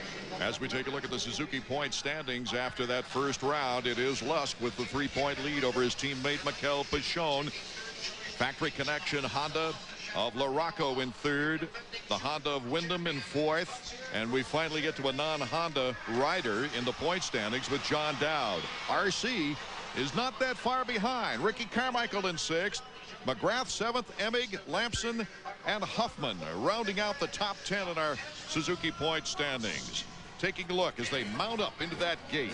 As we take a look at the Suzuki point standings after that first round, it is Lusk with the 3-point lead over his teammate Mikel Pichon. Factory Connection Honda of Larocco in 3rd, the Honda of Wyndham in 4th, and we finally get to a non-Honda rider in the point standings with John Dowd. RC is not that far behind. Ricky Carmichael in 6th, McGrath 7th, Emig, Lampson, and Huffman rounding out the top 10 in our Suzuki point standings. Taking a look as they mount up into that gate.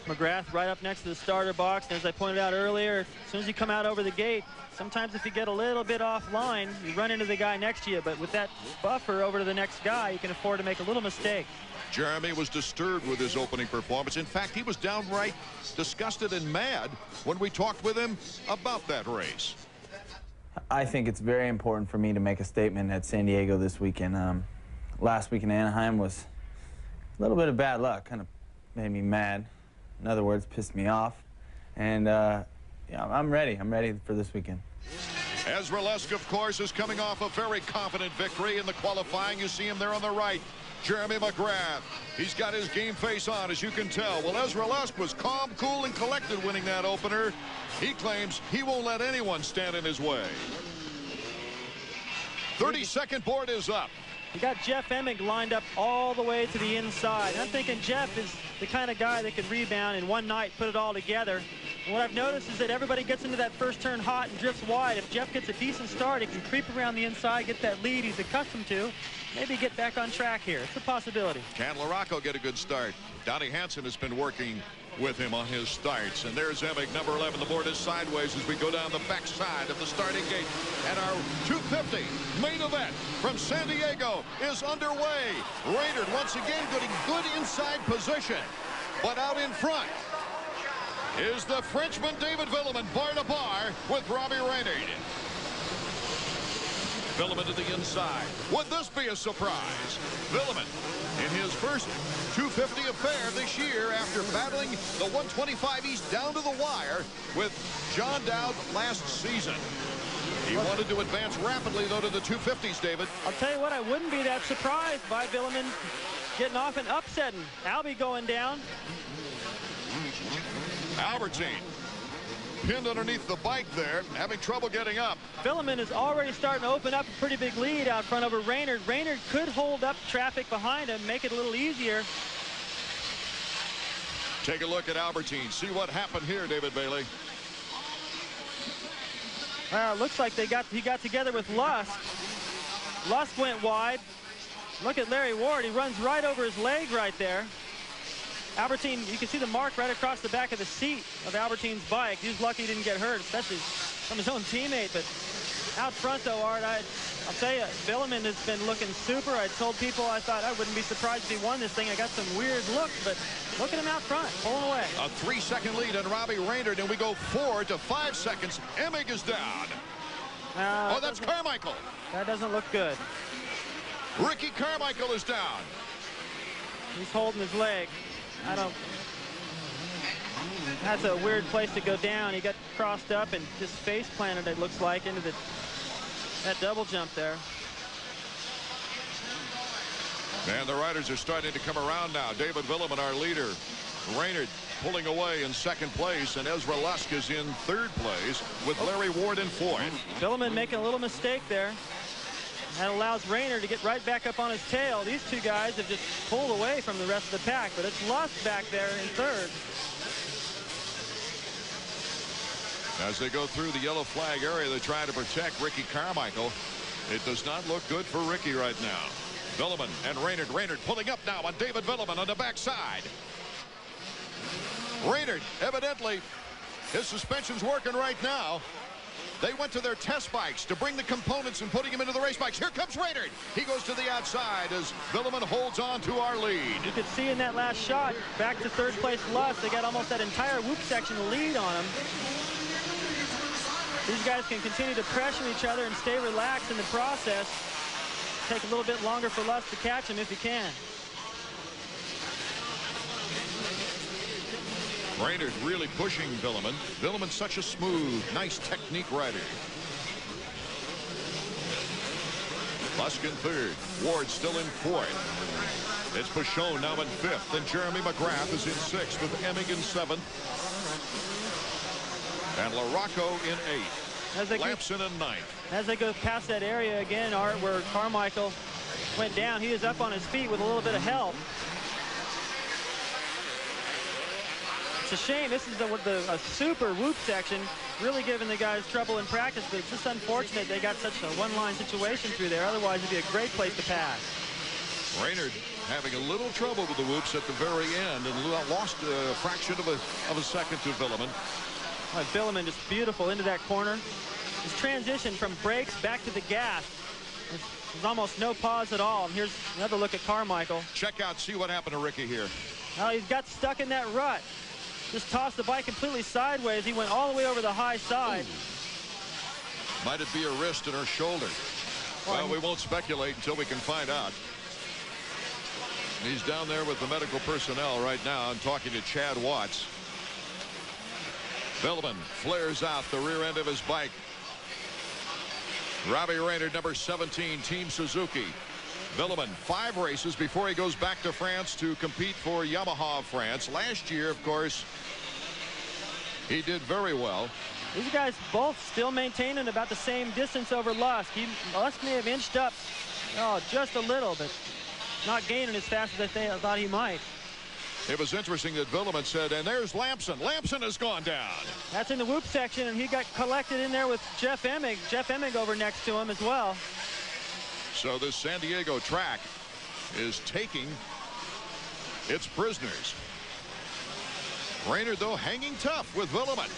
McGrath right up next to the starter box. And as I pointed out earlier, as soon as you come out over the gate, sometimes if you get a little bit offline, you run into the guy next to you. But with that buffer over to the next guy, you can afford to make a little mistake. Jeremy was disturbed with his opening performance. In fact, he was downright disgusted and mad when we talked with him about that race. I think it's very important for me to make a statement at San Diego this weekend. Last week in Anaheim was a little bit of bad luck, kind of made me mad. In other words, pissed me off. And yeah, I'm ready. I'm ready for this weekend. Ezra Lusk, of course, is coming off a very confident victory in the qualifying. You see him there on the right. Jeremy McGrath. He's got his game face on, as you can tell. Well, Ezra Lusk was calm, cool, and collected winning that opener. He claims he won't let anyone stand in his way. 32nd board is up. You got Jeff Emig lined up all the way to the inside. I'm thinking Jeff is the kind of guy that can rebound in one night, put it all together. And what I've noticed is that everybody gets into that first turn hot and drifts wide. If Jeff gets a decent start, he can creep around the inside, get that lead he's accustomed to, maybe get back on track here. It's a possibility. Can Larocco get a good start? Donnie Hansen has been working with him on his starts. And there's Emig, number 11. The board is sideways as we go down the backside of the starting gate. And our 250 main event from San Diego is underway. Raynard once again getting good inside position. But out in front is the Frenchman David Villemin, bar to bar with Robbie Raynard. Villemin to the inside. Would this be a surprise? Villemin in his first 250 affair this year after battling the 125 East down to the wire with John Dowd last season. He wanted to advance rapidly, though, to the 250s, David. I'll tell you what, I wouldn't be that surprised by Villemin getting off and upsetting. Albie going down. Albertine pinned underneath the bike there, having trouble getting up. Villeman is already starting to open up a pretty big lead out front over Raynard. Raynard could hold up traffic behind him, make it a little easier. Take a look at Albertine. See what happened here, David Bailey. Looks like he got together with Lusk. Lusk went wide. Look at Larry Ward. He runs right over his leg right there. Albertine, you can see the mark right across the back of the seat of Albertine's bike. He's lucky he didn't get hurt, especially from his own teammate. But out front, though, Art, I'll tell you, Villeman has been looking super. I told people I thought I wouldn't be surprised if he won this thing. I got some weird looks, but look at him out front, pulling away. A 3-second lead on Robbie Raynard, and we go 4 to 5 seconds. Emig is down. Oh, that's Carmichael. That doesn't look good. Ricky Carmichael is down. He's holding his leg. That's a weird place to go down. He got crossed up and just face planted, it looks like, into that double jump there. And the riders are starting to come around now. David Villeman, our leader. Raynard pulling away in second place, and Ezra Lusk is in third place with Larry Ward in fourth. Villeman making a little mistake there. That allows Raynard to get right back up on his tail. These two guys have just pulled away from the rest of the pack, but it's Lusk back there in third. As they go through the yellow flag area, they're trying to protect Ricky Carmichael. It does not look good for Ricky right now. Villeman and Raynard. Raynard pulling up now on David Villeman on the backside. Raynard, evidently, his suspension's working right now. They went to their test bikes to bring the components and putting them into the race bikes. Here comes Raynard. He goes to the outside as Villeman holds on to our lead. You could see in that last shot, back to third place Lusk, they got almost that entire whoop section lead on him. These guys can continue to pressure each other and stay relaxed in the process. Take a little bit longer for Lusk to catch him if he can. Raynard really pushing Villeman. Villeman's such a smooth, nice technique rider. Lusk in third. Ward still in fourth. It's Pichon now in fifth. And Jeremy McGrath is in sixth with Emig in seventh. And LaRocco in eighth. Lampson in ninth. As they go past that area again, Art, where Carmichael went down, he is up on his feet with a little bit of help. It's a shame. This is a super whoop section, really giving the guys trouble in practice, but it's just unfortunate they got such a one-line situation through there. Otherwise, it'd be a great place to pass. Raynard having a little trouble with the whoops at the very end and lost a fraction of a second to Villeman. Villeman just beautiful into that corner. His transition from brakes back to the gas. There's almost no pause at all. And here's another look at Carmichael. Check out, see what happened to Ricky here. Well, he's got stuck in that rut. Just tossed the bike completely sideways. He went all the way over the high side. Ooh. Might it be a wrist and her shoulder? Well, we won't speculate until we can find out. He's down there with the medical personnel right now and talking to Chad Watts. Villeman flares out the rear end of his bike. Robbie Raynard, number 17, Team Suzuki. Villeman, 5 races before he goes back to France to compete for Yamaha of France. Last year, of course, he did very well. These guys both still maintaining about the same distance over Lusk. Lusk may have inched up just a little, but not gaining as fast as I thought he might. It was interesting that Villeman said, and there's Lampson. Lampson has gone down. That's in the whoop section, and he got collected in there with Jeff Emig. Jeff Emig over next to him as well. So this San Diego track is taking its prisoners. Raynard, though, hanging tough with Villeman.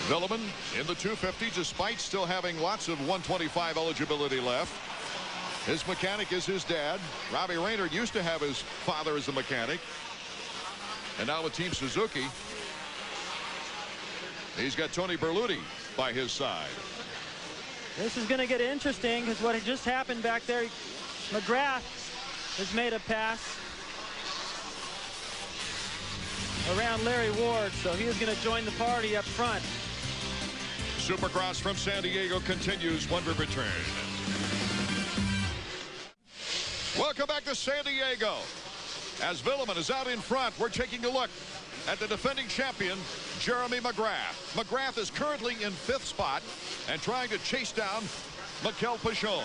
Villeman in the 250, despite still having lots of 125 eligibility left. His mechanic is his dad. Robbie Raynard used to have his father as a mechanic. And now with Team Suzuki, he's got Tony Berluti by his side. This is going to get interesting because what had just happened back there, McGrath has made a pass around Larry Ward, so he is going to join the party up front. Supercross from San Diego continues when we return. Welcome back to San Diego. As Villeman is out in front, we're taking a look at the defending champion, Jeremy McGrath. McGrath is currently in 5th spot and trying to chase down Mikel Pichon.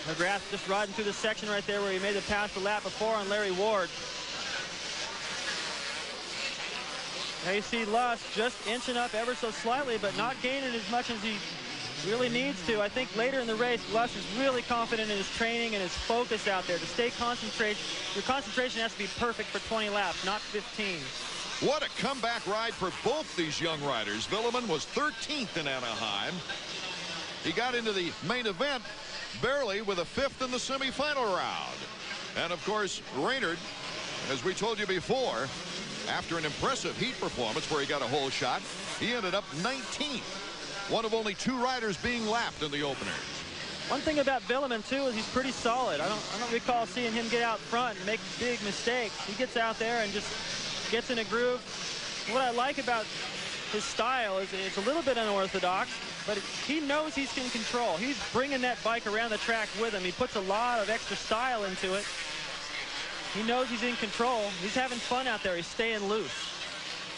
McGrath just riding through the section right there where he made the pass the lap before on Larry Ward. Now you see Lusk just inching up ever so slightly, but not gaining as much as he really needs to. I think later in the race, Lusk is really confident in his training and his focus out there. To stay concentrated, your concentration has to be perfect for 20 laps, not 15. What a comeback ride for both these young riders. Villeman was 13th in Anaheim. He got into the main event barely with a 5th in the semifinal round. And of course, Reynard, as we told you before, after an impressive heat performance where he got a whole shot, he ended up 19th. One of only 2 riders being lapped in the opener. One thing about Villeman too is he's pretty solid. I don't recall seeing him get out front and make big mistakes. He gets out there and just gets in a groove. What I like about his style is it's a little bit unorthodox, but he knows he's in control. He's bringing that bike around the track with him. He puts a lot of extra style into it. He knows he's in control. He's having fun out there. He's staying loose.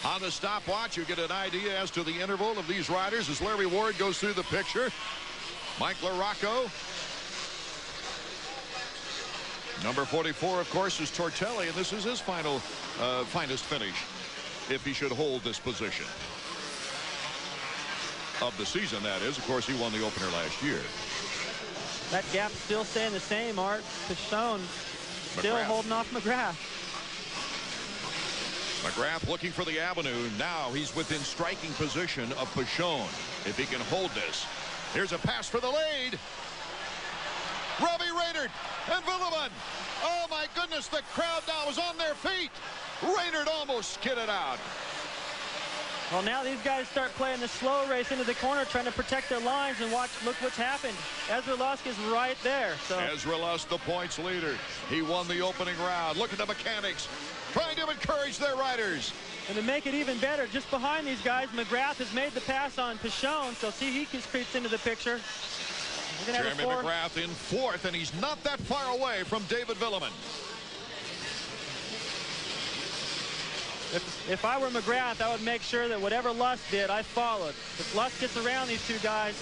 On the stopwatch, you get an idea as to the interval of these riders as Larry Ward goes through the picture. Mike LaRocco. Number 44, of course, is Tortelli, and this is his finest finish if he should hold this position. Of the season, that is. Of course, he won the opener last year. That gap's still staying the same, Art. Pichon still holding off McGrath. McGrath looking for the avenue. Now he's within striking position of Pichon. If he can hold this. Here's a pass for the lead. Robbie Reynard and Villeman. Oh, my goodness, the crowd now is on their feet. Reynard almost skidded out. Well, now these guys start playing the slow race into the corner, trying to protect their lines, and look what's happened. Ezra Lusk is right there. So Ezra Lusk, the points leader. He won the opening round. Look at the mechanics trying to encourage their riders. And to make it even better, just behind these guys, McGrath has made the pass on Pichon, so see, he creeps into the picture. Jeremy McGrath in 4th, and he's not that far away from David Villeman. If I were McGrath, I would make sure that whatever Lusk did, I followed. If Lusk gets around these 2 guys,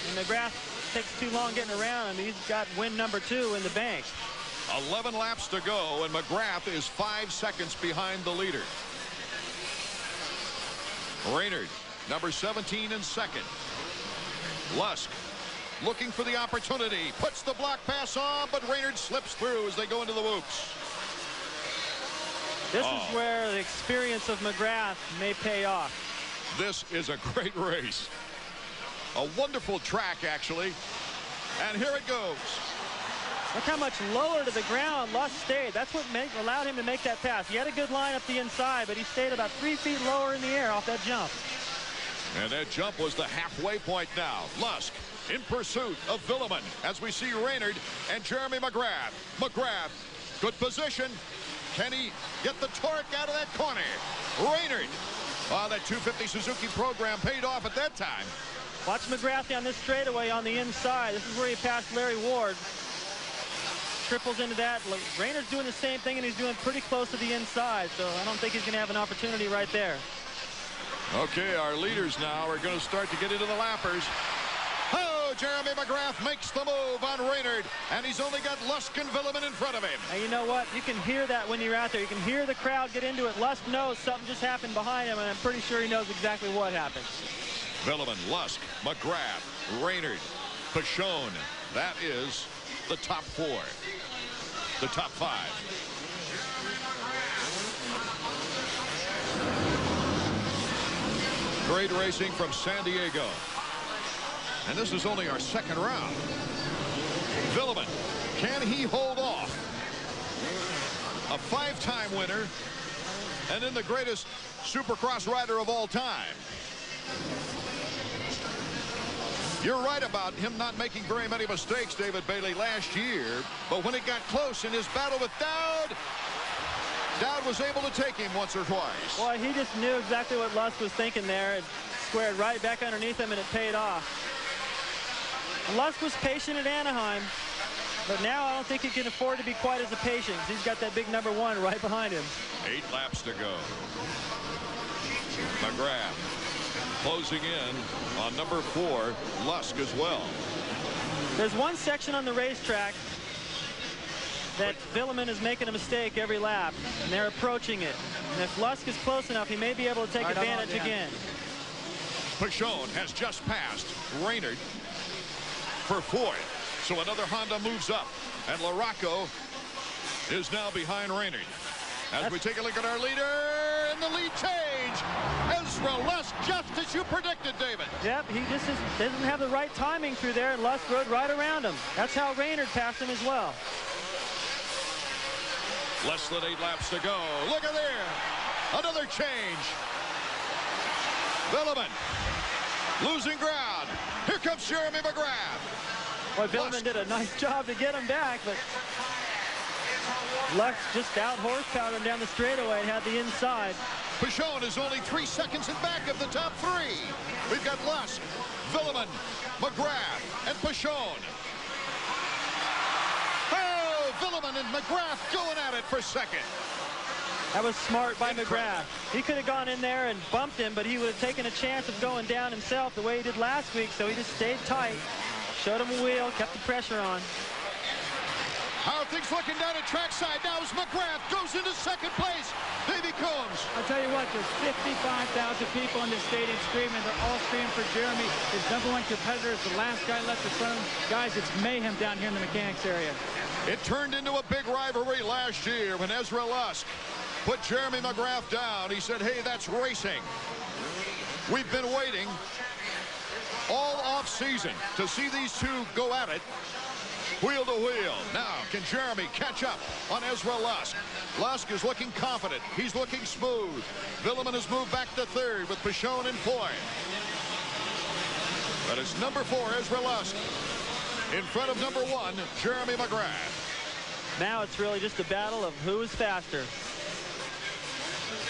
and McGrath takes too long getting around him, he's got win number 2 in the bank. 11 laps to go, and McGrath is 5 seconds behind the leader. Reynard, number 17 in 2nd. Lusk looking for the opportunity, puts the block pass on, but Reynard slips through as they go into the whoops. This is where the experience of McGrath may pay off. This is a great race. A wonderful track, actually. And here it goes. Look how much lower to the ground Lusk stayed. That's what allowed him to make that pass. He had a good line up the inside, but he stayed about 3 feet lower in the air off that jump. And that jump was the halfway point now. Lusk in pursuit of Villeman as we see Reynard and Jeremy McGrath. McGrath, good position. Can he get the torque out of that corner? Reynard. Oh, that 250 Suzuki program paid off at that time. Watch McGrath down this straightaway on the inside. This is where he passed Larry Ward. Triples into that. Reynard's doing the same thing, and he's doing pretty close to the inside, so I don't think he's going to have an opportunity right there. Okay, our leaders now are going to start to get into the lappers. Oh, Jeremy McGrath makes the move on Reynard, and he's only got Lusk and Villeman in front of him. And you know what? You can hear that when you're out there. You can hear the crowd get into it. Lusk knows something just happened behind him, and I'm pretty sure he knows exactly what happened. Villeman, Lusk, McGrath, Reynard, Pichon. That is the top 4. The top 5. Great racing from San Diego. And this is only our 2nd round. Villeman, can he hold off? A 5-time winner and then the greatest Supercross rider of all time. You're right about him not making very many mistakes, David Bailey, last year. But when it got close in his battle with Dowd, Dowd was able to take him once or twice. Well, he just knew exactly what Lusk was thinking there. It squared right back underneath him, and it paid off. Lusk was patient at Anaheim. But now I don't think he can afford to be quite as patient. He's got that big #1 right behind him. 8 laps to go. McGrath closing in on #4, Lusk as well. There's one section on the racetrack that Villeman is making a mistake every lap, and they're approaching it. And if Lusk is close enough, he may be able to take advantage again. Pichon has just passed Raynard for 4th. So another Honda moves up, and Larocco is now behind Raynard. As we take a look at our leader, and the lead change. Ezra Lusk, just as you predicted, David. Yep, he just doesn't have the right timing through there, and Lusk rode right around him. That's how Raynard passed him as well. Less than 8 laps to go. Look at there. Another change. Villeman losing ground. Here comes Jeremy McGrath. Boy, Villeman did a nice job to get him back, but Lusk just out-horsepowered him down the straightaway and had the inside. Pichon is only 3 seconds in back of the top 3. We've got Lusk, Villeman, McGrath, and Pichon. Oh, Villeman and McGrath going at it for second. That was smart by McGrath. He could have gone in there and bumped him, but he would have taken a chance of going down himself the way he did last week, so he just stayed tight, showed him a wheel, kept the pressure on. How are things looking down at trackside now as McGrath goes into second place. Davey Combs. I'll tell you what, there's 55,000 people in this stadium screaming. They're all screaming for Jeremy. His #1 competitor is the last guy left to front of him. Guys, it's mayhem down here in the mechanics area. It turned into a big rivalry last year when Ezra Lusk put Jeremy McGrath down. He said, hey, that's racing. We've been waiting all off-season to see these two go at it. Wheel to wheel. Now, can Jeremy catch up on Ezra Lusk? Lusk is looking confident. He's looking smooth. Villeman has moved back to 3rd with Pichon in 4th. But it's #4, Ezra Lusk, in front of #1, Jeremy McGrath. Now it's really just a battle of who is faster.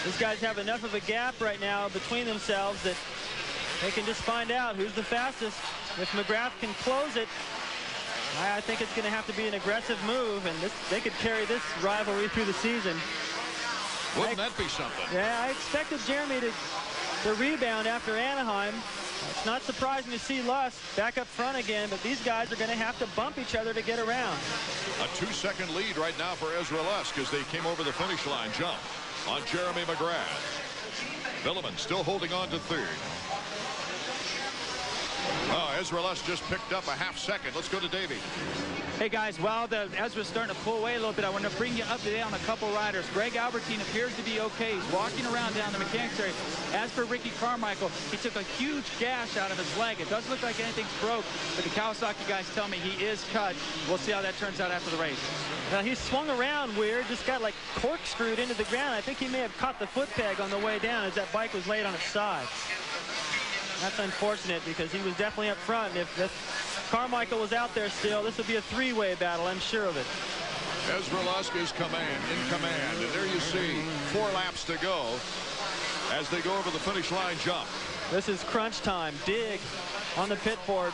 These guys have enough of a gap right now between themselves that they can just find out who's the fastest. If McGrath can close it, I think it's going to have to be an aggressive move, and they could carry this rivalry through the season. Wouldn't that be something? Yeah, I expected Jeremy to rebound after Anaheim. It's not surprising to see Lusk back up front again, but these guys are going to have to bump each other to get around. A 2-second lead right now for Ezra Lusk as they came over the finish line jump on Jeremy McGrath. Villeman still holding on to 3rd. Oh, Ezra Lusk just picked up a ½ second. Let's go to Davey. Hey, guys, while Ezra's starting to pull away a little bit, I want to bring you up to date on a couple riders. Greg Albertine appears to be okay. He's walking around down the mechanics area. As for Ricky Carmichael, he took a huge gash out of his leg. It doesn't look like anything's broke, but the Kawasaki guys tell me he is cut. We'll see how that turns out after the race. Now, he swung around weird, just got like corkscrewed into the ground. I think he may have caught the foot peg on the way down as that bike was laid on its side. That's unfortunate because he was definitely up front. And if Carmichael was out there still, this would be a 3-way battle, I'm sure of it. Ezra Lusk is in command. And there you see 4 laps to go as they go over the finish line jump. This is crunch time. Dig on the pit board.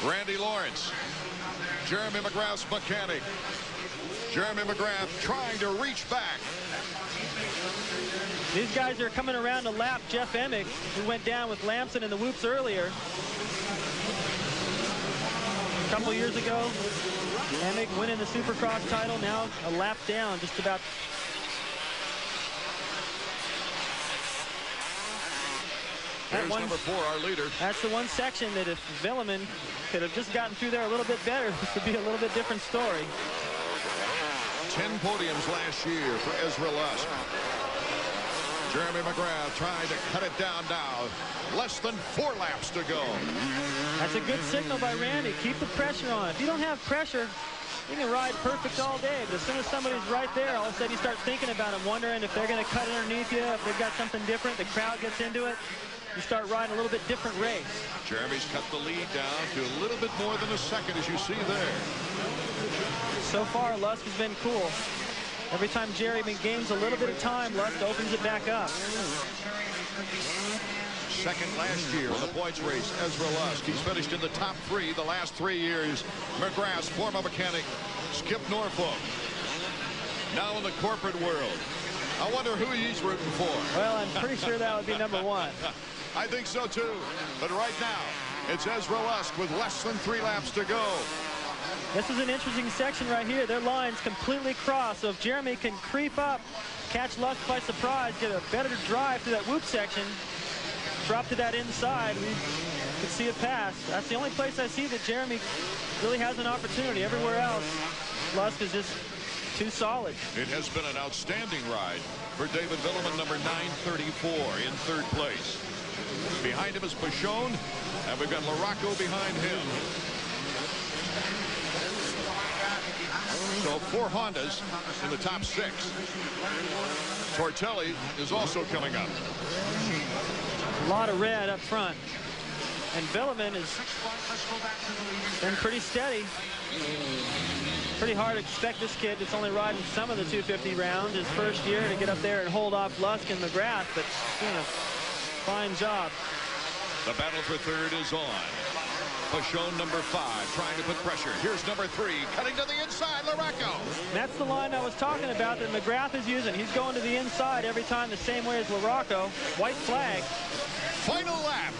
Randy Lawrence, Jeremy McGrath's mechanic. Jeremy McGrath trying to reach back. These guys are coming around to lap Jeff Emick, who went down with Lamson in the whoops earlier. A couple years ago, Emick winning the Supercross title, now a lap down, just about. There's #4, our leader. That's the one section that if Villeman could have just gotten through there a little bit better, this would be a little bit different story. 10 podiums last year for Ezra Lusk. Jeremy McGrath trying to cut it down now. Less than 4 laps to go. That's a good signal by Randy. Keep the pressure on. If you don't have pressure, you can ride perfect all day. But as soon as somebody's right there, all of a sudden you start thinking about them, wondering if they're going to cut underneath you, if they've got something different. The crowd gets into it. You start riding a little bit different race. Jeremy's cut the lead down to a little bit more than a second, as you see there. So far, Lusk has been cool. Every time Jeremy gains a little bit of time, Lusk opens it back up. second last year in the points race. Ezra Lusk, he's finished in the top 3 the last 3 years. McGrath's former mechanic, Skip Norfolk, now in the corporate world. I wonder who he's rooting for. Well, I'm pretty sure that would be number 1. I think so, too. But right now, it's Ezra Lusk with less than 3 laps to go. This is an interesting section right here. Their lines completely cross. So if Jeremy can creep up, catch Lusk by surprise, get a better drive through that whoop section, drop to that inside, we could see it pass. That's the only place I see that Jeremy really has an opportunity. Everywhere else, Lusk is just too solid. It has been an outstanding ride for David Villeman, number 934, in 3rd place. Behind him is Pashone, and we've got LaRocco behind him. So 4 Hondas in the top 6. Tortelli is also coming up. A lot of red up front. And Villeman has been pretty steady. Pretty hard to expect this kid that's only riding some of the 250 rounds his first year to get up there and hold off Lusk and McGrath, but doing a fine job. The battle for 3rd is on. Pashone, number 5, trying to put pressure. Here's number 3, cutting to the inside, LaRocco. That's the line I was talking about that McGrath is using. He's going to the inside every time the same way as LaRocco. White flag. Final lap.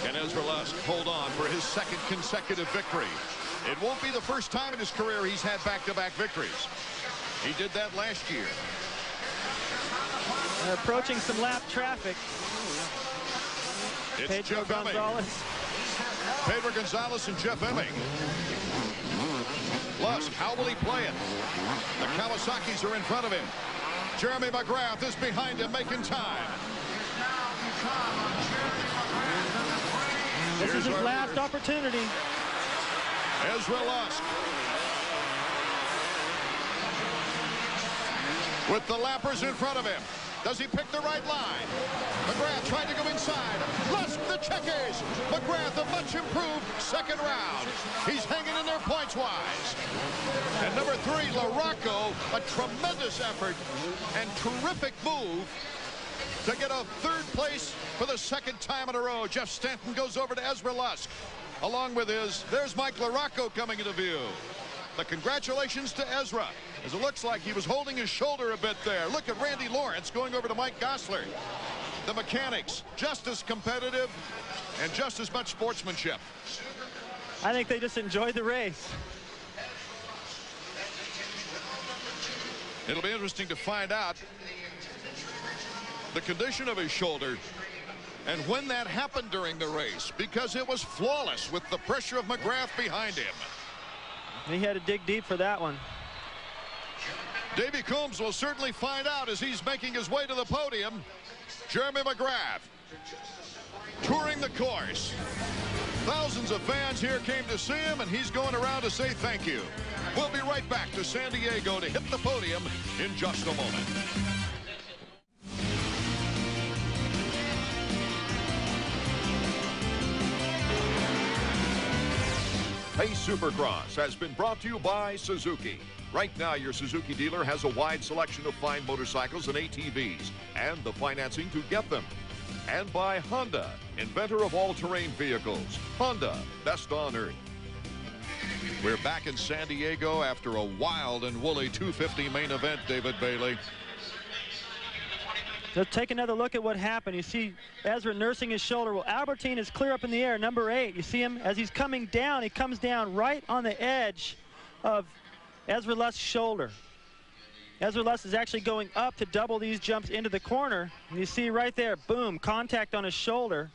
Can Ezra Lusk hold on for his 2nd consecutive victory? It won't be the first time in his career he's had back-to-back victories. He did that last year. They're approaching some lap traffic. It's Pedro Jeff Gonzalez. Pedro Gonzalez and Jeff Emming. Lusk, how will he play it? The Kawasaki's are in front of him. Jeremy McGrath is behind him, making time. This is his last opportunity. Ezra Lusk. With the lappers in front of him. Does he pick the right line? McGrath trying to go inside. Lusk the checkers. McGrath a much improved 2nd round. He's hanging in there points-wise. And number 3, LaRocco, a tremendous effort and terrific move to get a 3rd place for the 2nd time in a row. Jeff Stanton goes over to Ezra Lusk. Along with there's Mike LaRocco coming into view. The congratulations to Ezra, as it looks like he was holding his shoulder a bit there. Look at Randy Lawrence going over to Mike Gosler. The mechanics, just as competitive and just as much sportsmanship. I think they just enjoyed the race. It'll be interesting to find out the condition of his shoulder and when that happened during the race, because it was flawless with the pressure of McGrath behind him. He had to dig deep for that one. Davey Coombs will certainly find out as he's making his way to the podium. Jeremy McGrath touring the course. Thousands of fans here came to see him, and he's going around to say thank you. We'll be right back to San Diego to hit the podium in just a moment. Hey Supercross has been brought to you by Suzuki. Right now, your Suzuki dealer has a wide selection of fine motorcycles and ATVs and the financing to get them. And by Honda, inventor of all-terrain vehicles. Honda, best on earth. We're back in San Diego after a wild and woolly 250 main event, David Bailey. Let's take another look at what happened. You see Ezra nursing his shoulder. Well, Albertine is clear up in the air, number 8. You see him as he's coming down. He comes down right on the edge of Ezra Lusk's shoulder. Ezra Lusk is actually going up to double these jumps into the corner. And you see right there, boom, contact on his shoulder.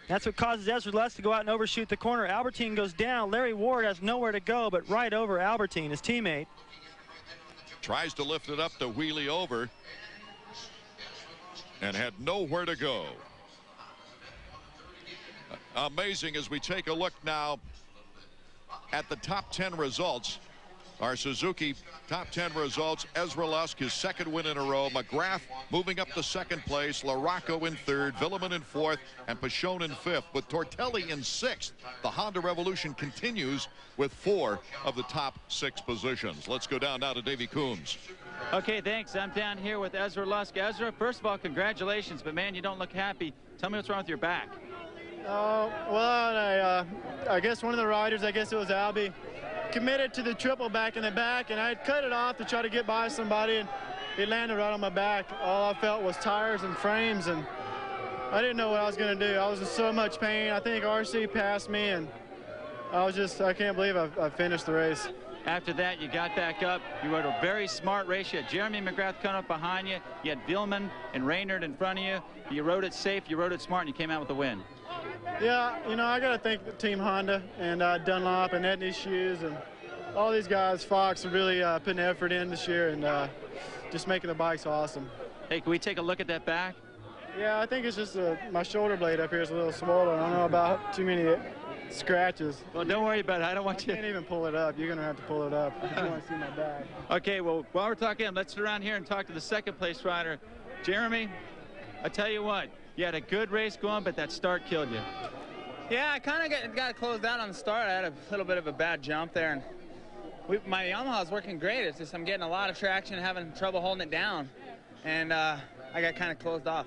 That's what causes Ezra Lusk to go out and overshoot the corner. Albertine goes down. Larry Ward has nowhere to go but right over Albertine, his teammate. Tries to lift it up to wheelie over and had nowhere to go. Amazing as we take a look now at the top 10 results. Our Suzuki top 10 results. Ezra Lusk, his 2nd win in a row. McGrath moving up to 2nd place. LaRocco in 3rd. Villeman in 4th. And Pashone in 5th. With Tortelli in 6th. The Honda Revolution continues with 4 of the top 6 positions. Let's go down now to Davey Coombs. Okay, thanks. I'm down here with Ezra Lusk. Ezra, first of all, congratulations, but man, you don't look happy. Tell me what's wrong with your back. Well, I guess one of the riders, I guess it was Albie, committed to the triple back in the back, and I had cut it off to try to get by somebody, and it landed right on my back. All I felt was tires and frames, and I didn't know what I was going to do. I was in so much pain. I think RC passed me, and I can't believe I finished the race. After that, you got back up. You rode a very smart race. You had Jeremy McGrath coming up behind you. You had Billman and Raynard in front of you. You rode it safe, you rode it smart, and you came out with a win. Yeah, you know, I got to thank Team Honda and Dunlop and Edney Shoes and all these guys. Fox are really putting effort in this year and just making the bikes awesome. Hey, can we take a look at that back? Yeah, I think it's just my shoulder blade up here is a little swollen. I don't know about too many scratches. Well, don't worry about it. I don't want you. I can't even pull it up. You're going to have to pull it up if you want to see my back. Okay, well, while we're talking, let's sit around here and talk to the second place rider. Jeremy, I tell you what, you had a good race going, but that start killed you. Yeah, I kind of got closed out on the start. I had a little bit of a bad jump there, and my Yamaha's working great. It's just I'm getting a lot of traction, having trouble holding it down, and I got kind of closed off.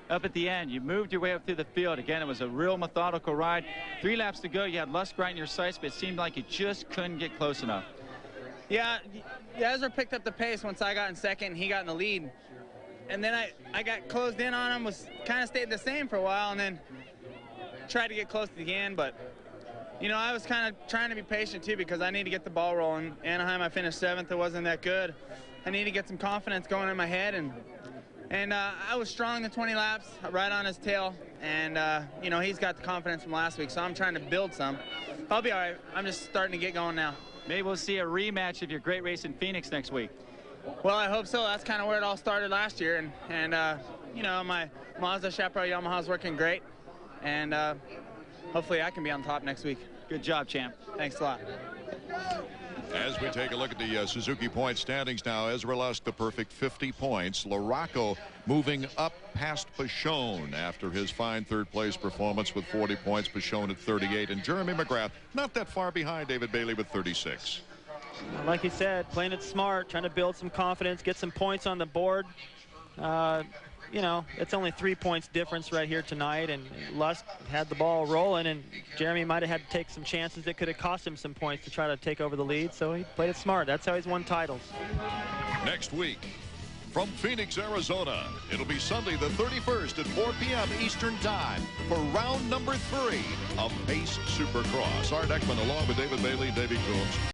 Up at the end, you moved your way up through the field. Again, it was a real methodical ride. 3 laps to go. You had Lusk right in your sights, but it seemed like you just couldn't get close enough. Yeah, Ezra picked up the pace once I got in second, and he got in the lead. And then I got closed in on him, was kind of stayed the same for a while, and then tried to get close to the end. But, you know, I was kind of trying to be patient, too, because I need to get the ball rolling. Anaheim, I finished 7th. It wasn't that good. I need to get some confidence going in my head, and I was strong in 20 laps, right on his tail, and, you know, he's got the confidence from last week, so I'm trying to build some. I'll be all right. I'm just starting to get going now. Maybe we'll see a rematch of your great race in Phoenix next week. Well, I hope so. That's kind of where it all started last year, and you know, my Mazda Chaparral Yamaha is working great, and hopefully I can be on top next week. Good job, champ. Thanks a lot. As we take a look at the Suzuki point standings now, Ezra Lusk the perfect 50 points. Larocco moving up past Pashone after his fine third-place performance with 40 points. Pashone at 38, and Jeremy McGrath not that far behind David Bailey with 36. Like he said, playing it smart, trying to build some confidence, get some points on the board. You know, it's only 3 points difference right here tonight, and Lusk had the ball rolling, and Jeremy might have had to take some chances that could have cost him some points to try to take over the lead, so he played it smart. That's how he's won titles. Next week, from Phoenix, Arizona, it'll be Sunday the 31st at 4 p.m. Eastern Time for round number 3 of Pace Supercross. Art Ekman along with David Bailey, Davey Coombs.